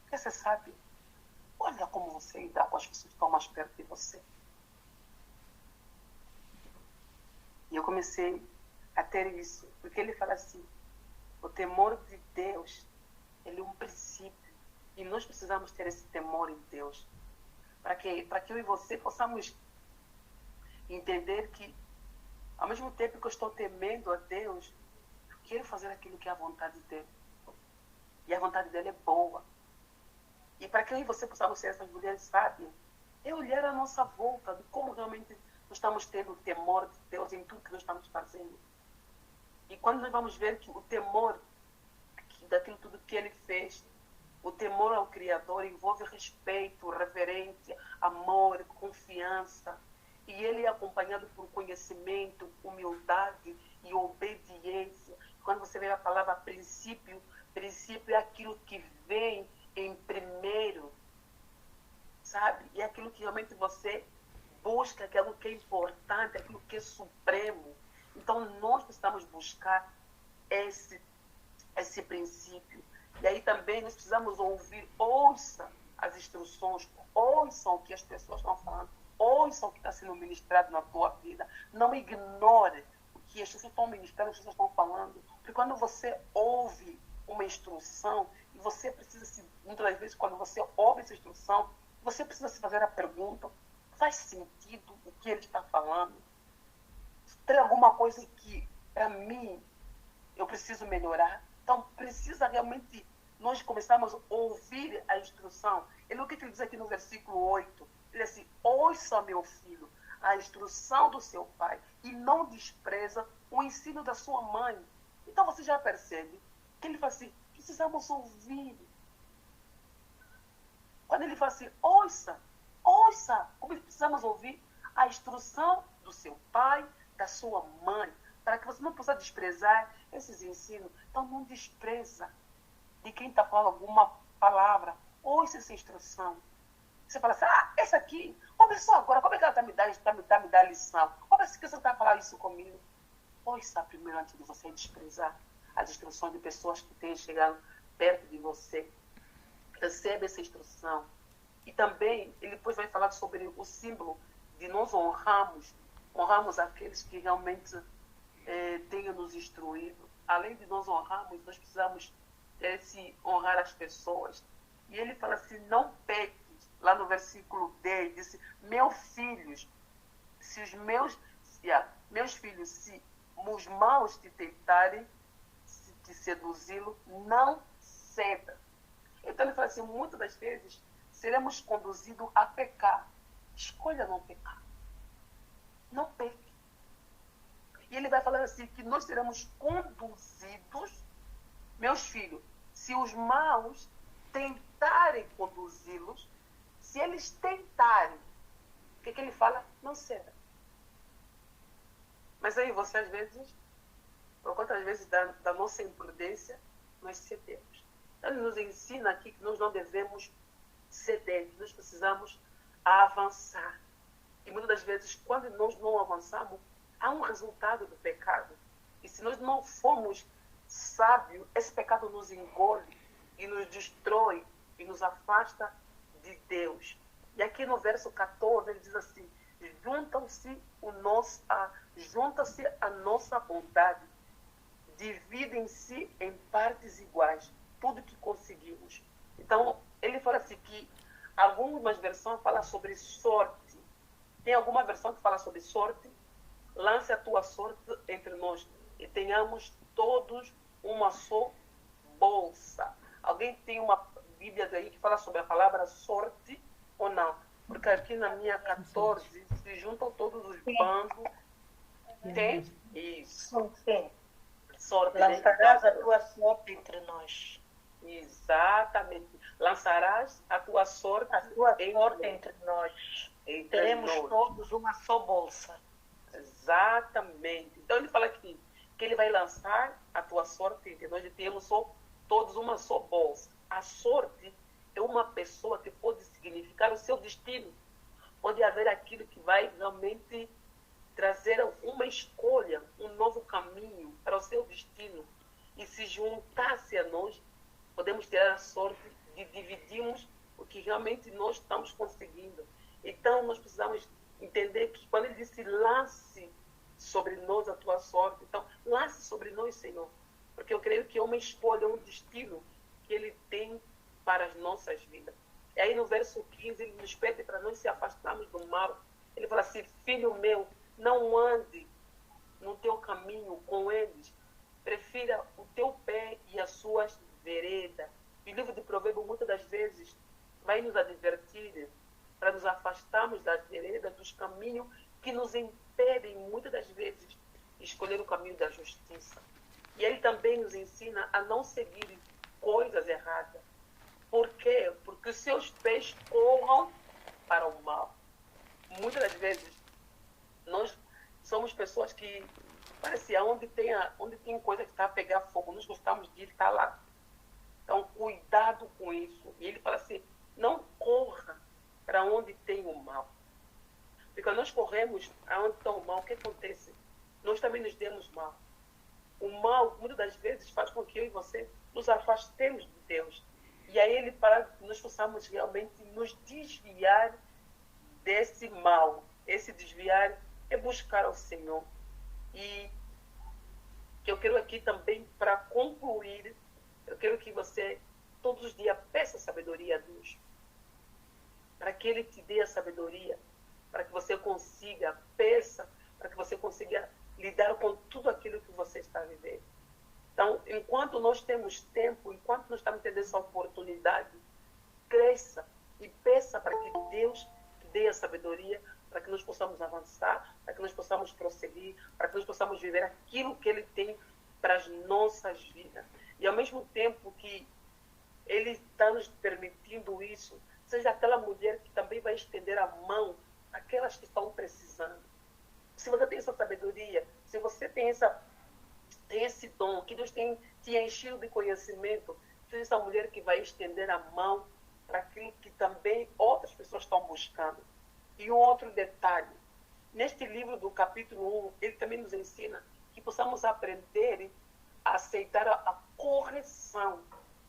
Porque você sabe, olha como você lidar com as pessoas que estão mais perto de você. E eu comecei a ter isso, porque ele fala assim, o temor de Deus, ele é um princípio. E nós precisamos ter esse temor em Deus. Para que eu e você possamos entender que, ao mesmo tempo que eu estou temendo a Deus, eu quero fazer aquilo que é a vontade dele. E a vontade dele é boa. E para que eu e você possamos ser essas mulheres sábias, é olhar a nossa volta, de como realmente nós estamos tendo o temor de Deus em tudo que nós estamos fazendo. E quando nós vamos ver que o temor daquilo tudo que ele fez, o temor ao Criador envolve respeito, reverência, amor, confiança. E ele é acompanhado por conhecimento, humildade e obediência. Quando você vê a palavra princípio, princípio é aquilo que vem em primeiro, sabe? É aquilo que realmente você busca, aquilo que é importante, aquilo que é supremo. Então, nós precisamos buscar esse princípio. E aí também nós precisamos ouvir, ouça as instruções, ouçam o que as pessoas estão falando, ouçam o que está sendo ministrado na tua vida. Não ignore o que as pessoas estão ministrando, as pessoas estão falando. Porque quando você ouve uma instrução, e você precisa, muitas das vezes, quando você ouve essa instrução, você precisa se fazer a pergunta, faz sentido o que ele está falando? Tem alguma coisa que, para mim, eu preciso melhorar? Então, precisa realmente nós começarmos a ouvir a instrução. O que ele diz aqui no versículo 8? Ele diz assim, ouça, meu filho, a instrução do seu pai e não despreza o ensino da sua mãe. Então, você já percebe que ele fala assim, precisamos ouvir. Quando ele fala assim, ouça, como precisamos ouvir a instrução do seu pai, da sua mãe, para que você não possa desprezar esses ensinos. Então, não despreza de quem está falando alguma palavra. Ouça essa instrução. Você fala assim, essa aqui, começou agora, como é que ela está me dando a lição? Como é que você está falando isso comigo? Ouça primeiro antes de você desprezar as instruções de pessoas que têm chegado perto de você. Receba essa instrução. E também, ele depois vai falar sobre o símbolo de nós honrarmos honramos aqueles que realmente tenham nos instruído. Além de nós honrarmos, nós precisamos honrar as pessoas. E ele fala assim, não peques. Lá no versículo 10, disse, meus filhos, se os meus filhos, se os maus te tentarem, se te seduzi-lo, não ceda. Então ele fala assim, muitas das vezes seremos conduzidos a pecar. Escolha não pecar. Não peque. E ele vai falar assim, que nós seremos conduzidos, meus filhos, se os maus tentarem conduzi-los, se eles tentarem, o que ele fala? Não ceda. Mas aí você, às vezes, por conta, às vezes, da nossa imprudência, nós cedemos. Então, ele nos ensina aqui que nós não devemos ceder, que nós precisamos avançar. E muitas das vezes, quando nós não avançamos, há um resultado do pecado. E se nós não formos sábios, esse pecado nos engole e nos destrói e nos afasta de Deus. E aqui no verso 14, ele diz assim, junta-se a nossa vontade, dividem-se em partes iguais, tudo que conseguimos. Então, ele fala assim que algumas versões falam sobre sorte. Tem alguma versão que fala sobre sorte? Lance a tua sorte entre nós e tenhamos todos uma só bolsa. Alguém tem uma Bíblia daí que fala sobre a palavra sorte ou não? Porque aqui na minha 14 se juntam todos os bandos. Tem? Isso. Sim. Sorte. Lançarás a tua sorte entre nós. Exatamente. Lançarás a tua sorte, entre nós. Teremos todos uma só bolsa. Exatamente. Então ele fala aqui que ele vai lançar a tua sorte entre nós e temos todos uma só bolsa. A sorte é uma pessoa que pode significar o seu destino. Pode haver aquilo que vai realmente trazer uma escolha, um novo caminho para o seu destino. E se juntar-se a nós, podemos ter a sorte de dividirmos o que realmente nós estamos conseguindo. Então, nós precisamos entender que quando ele disse, lance sobre nós a tua sorte, então, lance sobre nós, Senhor. Porque eu creio que é uma escolha, um destino que ele tem para as nossas vidas. E aí no verso 15, ele nos pede para nós se afastarmos do mal. Ele fala assim, filho meu, não ande no teu caminho com eles. Prefira o teu pé e as suas veredas. O livro de Provérbios, muitas das vezes, vai nos advertir para nos afastarmos das veredas, dos caminhos que nos impedem, muitas das vezes, escolher o caminho da justiça. E ele também nos ensina a não seguir coisas erradas. Por quê? Porque os seus pés corram para o mal. Muitas das vezes, nós somos pessoas que, parece, onde tem coisa que está a pegar fogo, nós gostamos de estar lá. Então, cuidado com isso. E ele fala assim, não corra para onde tem o mal. Porque nós corremos aonde está o mal, o que acontece? Nós também nos demos mal. O mal, muitas das vezes, faz com que eu e você nos afastemos de Deus. E aí ele, para que nós possamos realmente nos desviar desse mal. Esse desviar é buscar ao Senhor. E que eu quero aqui também, para concluir, eu quero que você, todos os dias, peça sabedoria a Deus. Para que Ele te dê a sabedoria, para que você consiga, peça, para que você consiga lidar com tudo aquilo que você está vivendo. Então, enquanto nós temos tempo, enquanto nós estamos tendo essa oportunidade, cresça e peça para que Deus te dê a sabedoria, para que nós possamos avançar, para que nós possamos prosseguir, para que nós possamos viver aquilo que Ele tem para as nossas vidas. E ao mesmo tempo que Ele está nos permitindo isso, seja aquela mulher que também vai estender a mão àquelas que estão precisando. Se você tem essa sabedoria, se você tem esse dom, que Deus tem te enchido de conhecimento, seja essa mulher que vai estender a mão para aquilo que também outras pessoas estão buscando. E um outro detalhe, neste livro do capítulo 1, ele também nos ensina que possamos aprender a aceitar a correção,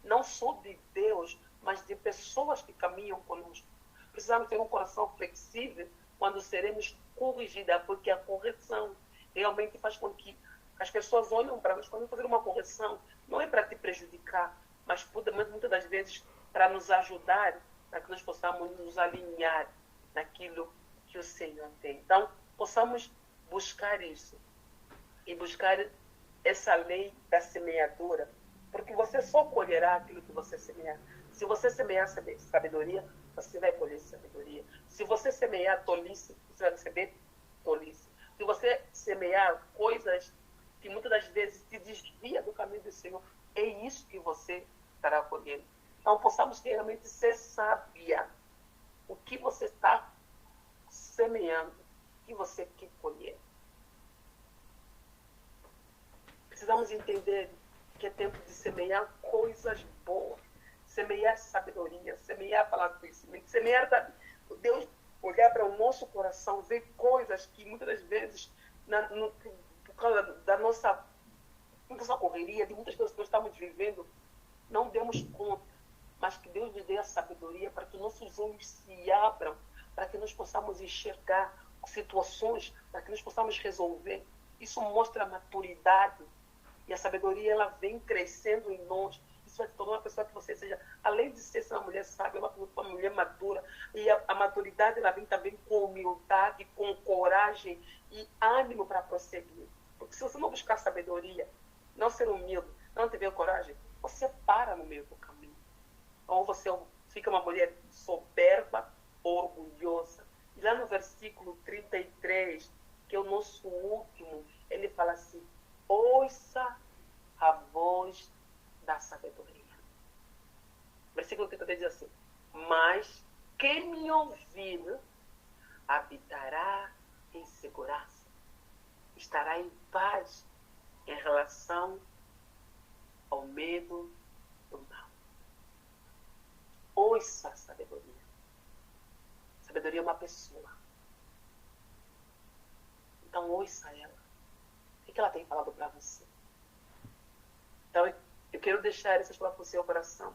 não só de Deus, mas de pessoas que caminham conosco. Precisamos ter um coração flexível quando seremos corrigidas, porque a correção realmente faz com que as pessoas olhem para nós, quando fazer uma correção, não é para te prejudicar, mas muitas das vezes para nos ajudar, para que nós possamos nos alinhar naquilo que o Senhor tem. Então, possamos buscar isso e buscar essa lei da semeadura, porque você só colherá aquilo que você semear. Se você semear sabedoria, você vai colher sabedoria. Se você semear tolice, você vai receber tolice. Se você semear coisas que muitas das vezes te desvia do caminho do Senhor, é isso que você estará colhendo. Então, possamos realmente ser sábia. O que você está semeando, o que você quer colher. Precisamos entender que é tempo de semear coisas boas, semear sabedoria, semear a palavra do conhecimento, semear Deus, olhar para o nosso coração, ver coisas que muitas das vezes, por causa da nossa correria, de muitas coisas que nós estamos vivendo, não demos conta, mas que Deus nos dê a sabedoria para que nossos olhos se abram, para que nós possamos enxergar situações, para que nós possamos resolver. Isso mostra a maturidade. E a sabedoria, ela vem crescendo em nós. Isso vai te tornar uma pessoa que você seja, além de ser uma mulher sábia, uma mulher madura. E a maturidade, ela vem também com humildade, com coragem e ânimo para prosseguir. Porque se você não buscar sabedoria, não ser humilde, não tiver coragem, você para no meio do caminho. Ou você fica uma mulher soberba, orgulhosa. E lá no versículo 33, que é o nosso último, ele fala assim: ouça a voz da sabedoria. Versículo 33 diz assim: mas quem me ouvir habitará em segurança, estará em paz em relação ao medo do mal. Ouça a sabedoria. Sabedoria é uma pessoa. Então ouça ela. O que ela tem falado para você? Então, eu quero deixar essas palavras para o seu coração.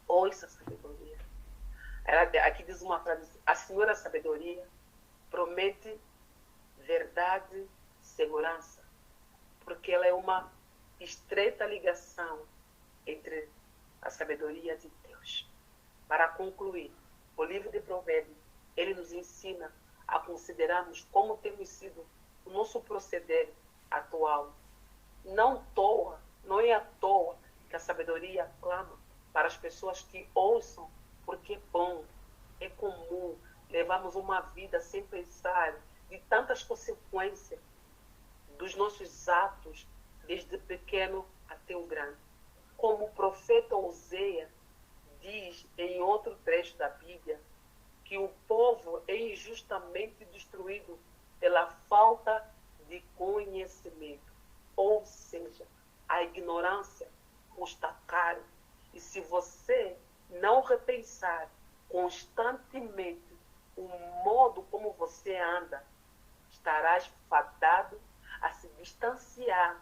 Ouça a sabedoria. Aqui diz uma frase: a senhora sabedoria promete verdade e segurança, porque ela é uma estreita ligação entre a sabedoria de Deus. Para concluir, o livro de Provérbios, ele nos ensina a considerarmos como temos sido o nosso proceder atual. Não é à toa que a sabedoria clama para as pessoas que ouçam, porque é bom, é comum levarmos uma vida sem pensar de tantas consequências dos nossos atos, desde pequeno até o grande. Como o profeta Oséias diz em outro trecho da Bíblia, que o povo é injustamente destruído pela falta de conhecimento. Ou seja, a ignorância custa caro. E se você não repensar constantemente o modo como você anda, estarás fadado a se distanciar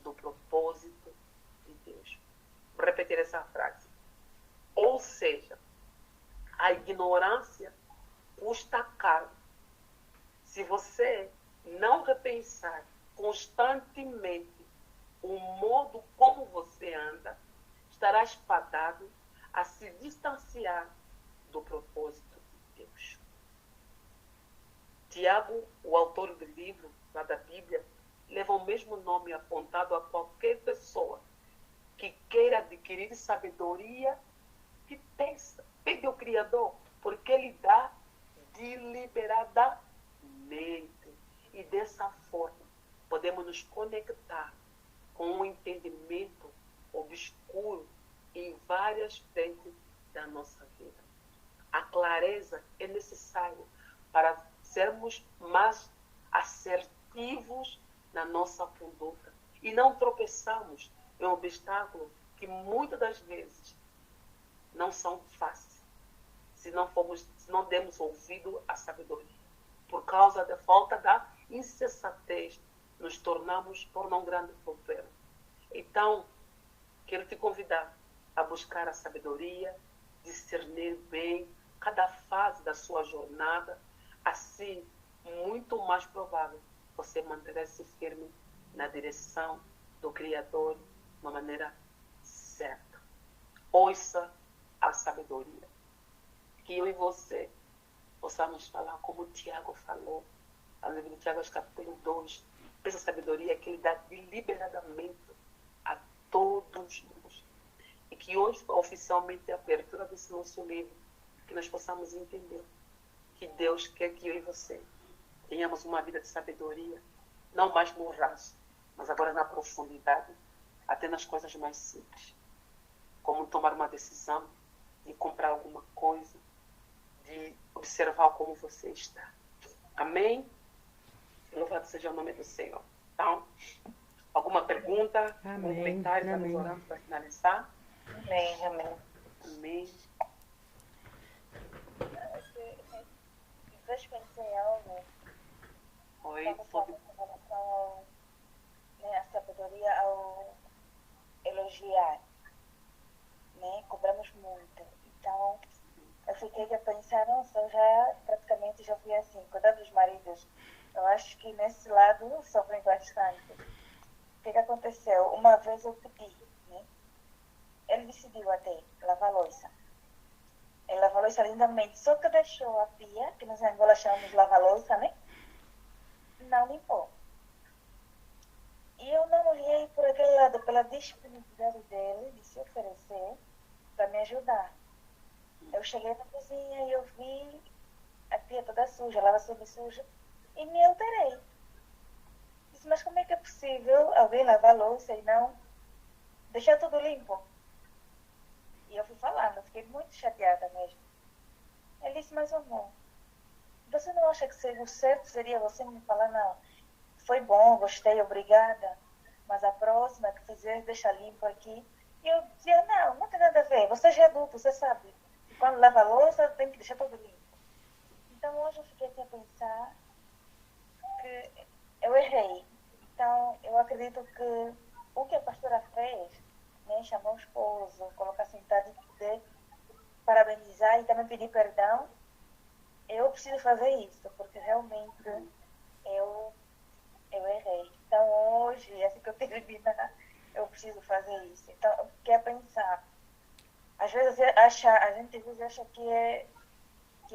do propósito de Deus. Vou repetir essa frase. Ou seja, a ignorância custa caro. Se você não repensar constantemente o modo como você anda, estarás fadado a se distanciar do propósito de Deus. Tiago, o autor do livro lá da Bíblia, leva o mesmo nome apontado a qualquer pessoa que queira adquirir sabedoria, que pede ao Criador, porque Ele dá deliberadamente. E dessa forma, podemos nos conectar com um entendimento obscuro em várias frentes da nossa vida. A clareza é necessária para sermos mais assertivos na nossa conduta e não tropeçamos em obstáculos que muitas das vezes não são fáceis, se não demos ouvido à sabedoria. Por causa da falta da insensatez, nos tornamos um grande problema. Então, quero te convidar a buscar a sabedoria, discernir bem cada fase da sua jornada, assim, muito mais provável você manter-se firme na direção do Criador de uma maneira certa. Ouça a sabedoria. Que eu e você possamos falar como o Tiago falou, no livro de Tiago, capítulo 2, essa sabedoria que ele dá deliberadamente a todos nós. E que hoje, oficialmente, a abertura desse nosso livro, que nós possamos entender que Deus quer que eu e você tenhamos uma vida de sabedoria, não mais no raso, mas agora na profundidade, até nas coisas mais simples, como tomar uma decisão de comprar alguma coisa, de observar como você está. Amém? Louvado seja o nome do Senhor. Então, alguma pergunta, algum comentário para nos orar para finalizar? Amém, amém. Amém. Depois pensei algo. Oi, Estava falando em relação ao, né, a sabedoria ao elogiar, né? Cobramos muito. Então, eu fiquei a pensar, nossa, eu já praticamente já fui assim, cuidar dos maridos. Eu acho que nesse lado sofrem bastante. O que aconteceu? Uma vez eu pedi, né? Ele decidiu até lavar a louça. Ele lavou a louça lindamente, só que deixou a pia, que nós em Angola chamamos de lava-louça, né? Não limpou. E eu não olhei por aquele lado, pela disponibilidade dele de se oferecer para me ajudar. Eu cheguei na cozinha e eu vi a pia toda suja, a lava-soube suja, e me alterei. Disse, mas como é que é possível alguém lavar a louça e não deixar tudo limpo? E eu fui falando, eu fiquei muito chateada mesmo. Ele disse, mas amor, você não acha que o certo seria você me falar, não, foi bom, gostei, obrigada, mas a próxima que fizer, deixa limpo aqui. E eu dizia, não tem nada a ver, você já é adulto, você sabe. Quando lava a louça, tem que deixar tudo limpo. Então hoje eu fiquei aqui a pensar que eu errei. Então eu acredito que o que a pastora fez, né, chamar o esposo, colocar sentado e poder parabenizar e também pedir perdão, eu preciso fazer isso, porque realmente eu errei. Então hoje, assim que eu terminar, eu preciso fazer isso. Então eu fiquei a pensar, às vezes a gente acha que é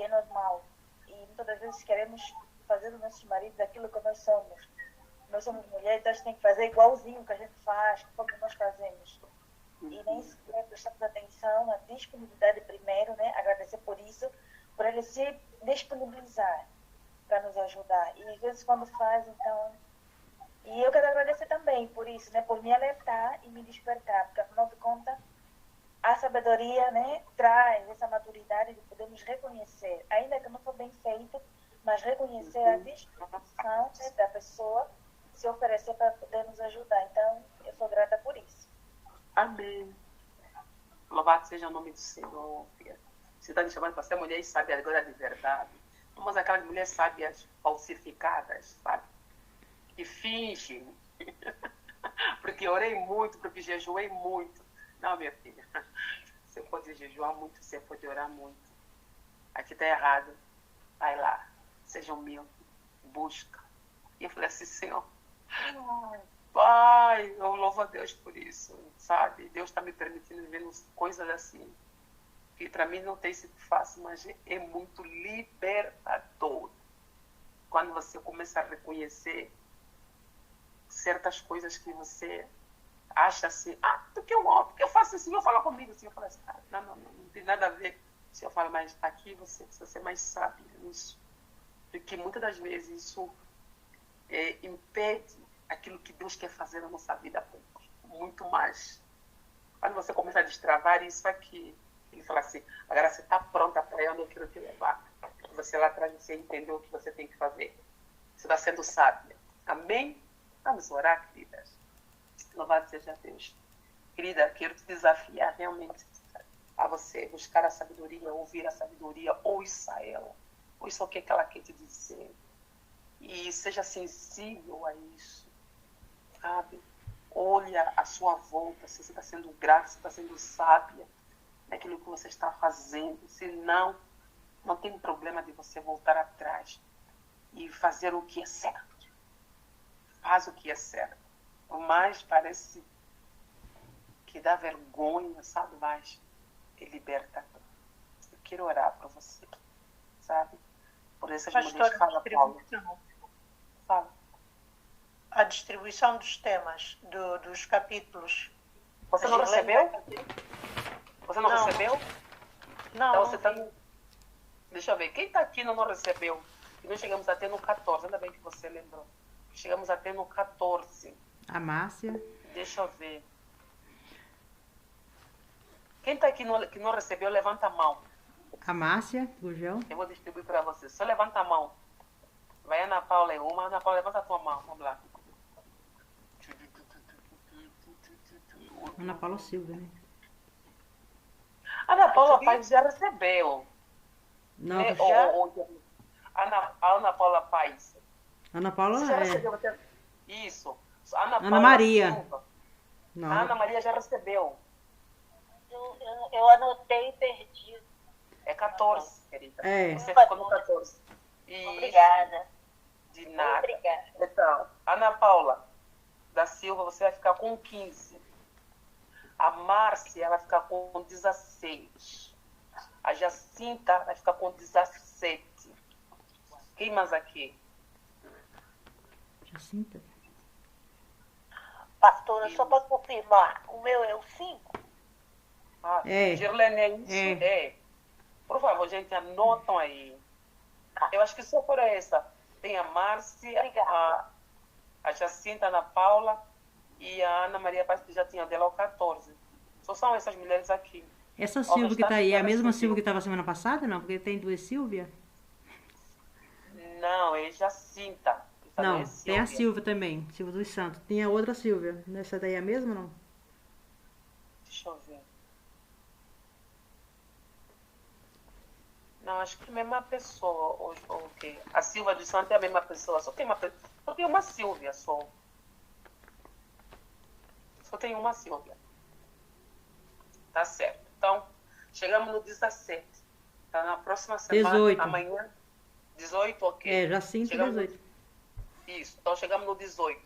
normal, e muitas das vezes queremos fazer dos nossos maridos aquilo que nós somos. Nós somos mulheres, então a gente tem que fazer igualzinho que a gente faz, como nós fazemos. E nem sequer prestamos atenção na disponibilidade primeiro, né? Agradecer por isso, por ele se disponibilizar para nos ajudar. E às vezes quando faz, então... E eu quero agradecer também por isso, né? Por me alertar e me despertar, porque afinal de contas, a sabedoria, né, traz essa maturidade de podermos reconhecer, ainda que não for bem feito, mas reconhecer a disposição, né, da pessoa se oferecer para poder nos ajudar. Então, eu sou grata por isso. Amém. Louvado seja o nome do Senhor, filha. Você está me chamando para ser mulher sábia agora de verdade. Mas aquelas mulheres sábias falsificadas, sabe? Que fingem. Porque orei muito, porque jejuei muito. Não, minha filha. Você pode jejuar muito, você pode orar muito. Aqui está errado. Vai lá. Seja humilde. Busca. E eu falei assim, Senhor, Pai, eu louvo a Deus por isso, sabe? Deus está me permitindo ver coisas assim, que para mim não tem sido fácil, mas é muito libertador. Quando você começa a reconhecer certas coisas que você acha assim, porque eu faço assim, eu falo comigo assim, eu falo assim, não tem nada a ver. Se eu falo, mas aqui você precisa ser mais sábio nisso. Porque muitas das vezes isso impede aquilo que Deus quer fazer na nossa vida muito mais. Quando você começa a destravar isso aqui, ele fala assim, agora você está pronta para eu não quero te levar. Você lá atrás, você entendeu o que você tem que fazer. Você está sendo sábia. Amém? Vamos orar, queridas. Louvado seja Deus. Querida, quero te desafiar realmente a você buscar a sabedoria, ouvir a sabedoria, ouça ela. Ouça o que ela quer te dizer. E seja sensível a isso, sabe? Olha à sua volta, se você está sendo grata, se está sendo sábia naquilo que você está fazendo. Se não, Não tem problema de você voltar atrás e fazer o que é certo. Faz o que é certo. Por mais parece que dá vergonha, sabe? Mas é libertador. Eu quero orar por você, sabe? Por essas mulheres. Fala, Paulo. Fala. A distribuição dos temas, dos capítulos. Você não recebeu? Você não recebeu? Não. Então você tá no... Deixa eu ver. Quem está aqui não recebeu? E nós chegamos até no 14. Ainda bem que você lembrou. Chegamos até no 14. A Márcia. Deixa eu ver. Quem está aqui que não recebeu, levanta a mão. A Márcia, Gurgel. Eu vou distribuir para você. Só levanta a mão. Vai, Ana Paula, é uma. Ana Paula, levanta a tua mão. Vamos lá. Ana Paula Silva, né? Ana Paula Paz já recebeu. Não, né? já? Ana Paula Paz. Ana Paula Você já recebeu até... Isso. Ana Maria. Silva. Não. A Ana Maria já recebeu. Eu anotei e perdi. É 14, querida. É. Você ficou no 14. E... Obrigada. De nada. Obrigada. Então, Ana Paula da Silva, você vai ficar com 15. A Márcia vai ficar com 16. A Jacinta vai ficar com 17. Quem mais aqui? Jacinta. Pastora, só para confirmar, o meu é o 5? Ah, É. Girlene, é isso? É. Por favor, gente, anotam aí. Eu acho que só por essa. Tem a Márcia, a Jacinta, a Ana Paula e a Ana Maria Paz, que já tinha dela ao 14. Só são essas mulheres aqui. Essa Silvia que está aí é a mesma recebeu. Silvia que estava semana passada, não? Porque tem duas Silvia? Não, é Jacinta. Essa Não, é tem a Silvia também, Silvia dos Santos. Tem a outra Silvia. Essa daí é a mesma, não? Deixa eu ver. Não, acho que é a mesma pessoa. Ou o quê? A Silvia dos Santos é a mesma pessoa. Só tem uma Silvia, só. Só tem uma Silvia. Tá certo. Então, chegamos no 17. Tá na próxima semana. 18. Amanhã. 18, ok. É, Jacinta, Chegamos 18. Isso. Então, chegamos no 18.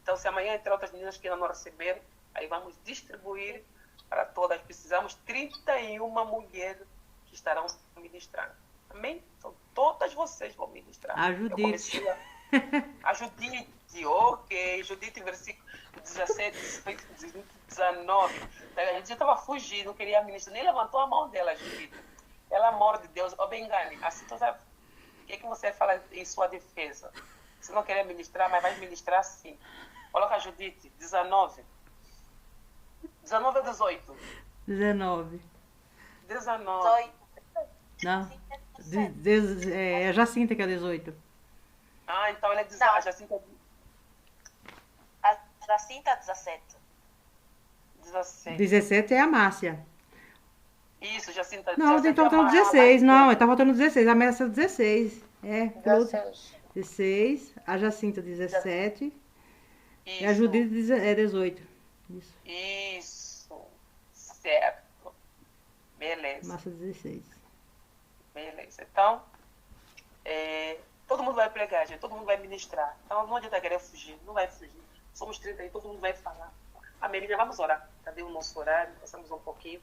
Então, se amanhã entrar outras meninas que ainda não receberam, aí vamos distribuir para todas. Precisamos 31 mulheres que estarão ministrando. Amém? Então, todas vocês vão ministrar. A Judite. A Judite, ok. Judite, versículo 17, 18, 19. A gente já estava fugindo, não queria ministrar. Nem levantou a mão dela, Judite. Pelo amor de Deus. Ô, Bengani, assim, tu sabe o que você fala em sua defesa? Você não queria ministrar, mas vai ministrar sim. Coloca a Judite, 19. 19 ou 18? 19. 19. Não. É a Jacinta que é 18. Ah, então ela é 19. A Jacinta A Jacinta 17. 17. 17 é a Márcia. Isso, Jacinta. Não, tá faltando 16. Não, tá faltando 16. A Márcia é 16. É, 16. A Jacinta 17. Isso. E a Judite é 18. Isso. Isso. Certo. Beleza. Márcia 16. Beleza. Então, todo mundo vai pregar, gente. Todo mundo vai ministrar. Então, não adianta querer fugir. Não vai fugir. Somos 30 aí, todo mundo vai falar. Amém. Vamos orar. Cadê o nosso horário? Passamos um pouquinho.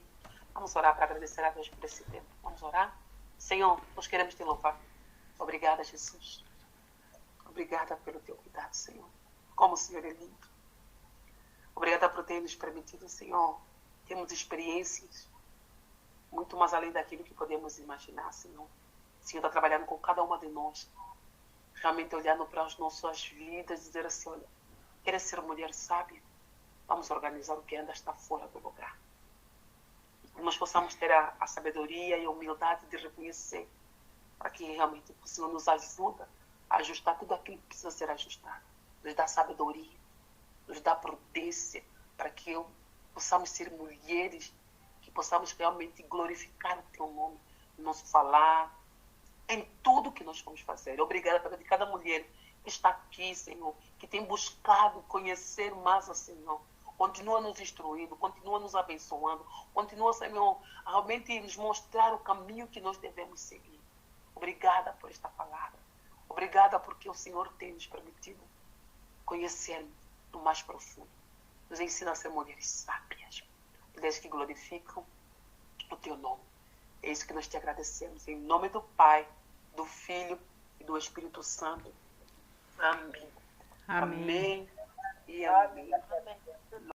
Vamos orar para agradecer a Deus por esse tempo. Vamos orar? Senhor, nós queremos te louvar. Obrigada, Jesus. Obrigada pelo teu cuidado, Senhor. Como o Senhor é lindo. Obrigada por ter nos permitido, Senhor. Temos experiências muito mais além daquilo que podemos imaginar, Senhor. O Senhor está trabalhando com cada uma de nós. Realmente olhando para as nossas vidas e dizer assim, olha, queres ser mulher sábia? Vamos organizar o que ainda está fora do lugar. Que nós possamos ter a sabedoria e a humildade de reconhecer, para que realmente o Senhor nos ajuda a ajustar tudo aquilo que precisa ser ajustado. Nos dá sabedoria, nos dá prudência, para que possamos ser mulheres, que possamos realmente glorificar o teu nome, no nosso falar, em tudo que nós vamos fazer. Obrigada por cada mulher que está aqui, Senhor, que tem buscado conhecer mais o Senhor. Continua nos instruindo, continua nos abençoando, continua, Senhor, a realmente nos mostrar o caminho que nós devemos seguir. Obrigada por esta palavra. Obrigada porque o Senhor tem nos permitido conhecer no mais profundo. Nos ensina a ser mulheres sábias, mulheres que glorificam o teu nome. É isso que nós te agradecemos. Em nome do Pai, do Filho e do Espírito Santo. Amém. Amém. Amém e amém. Amém.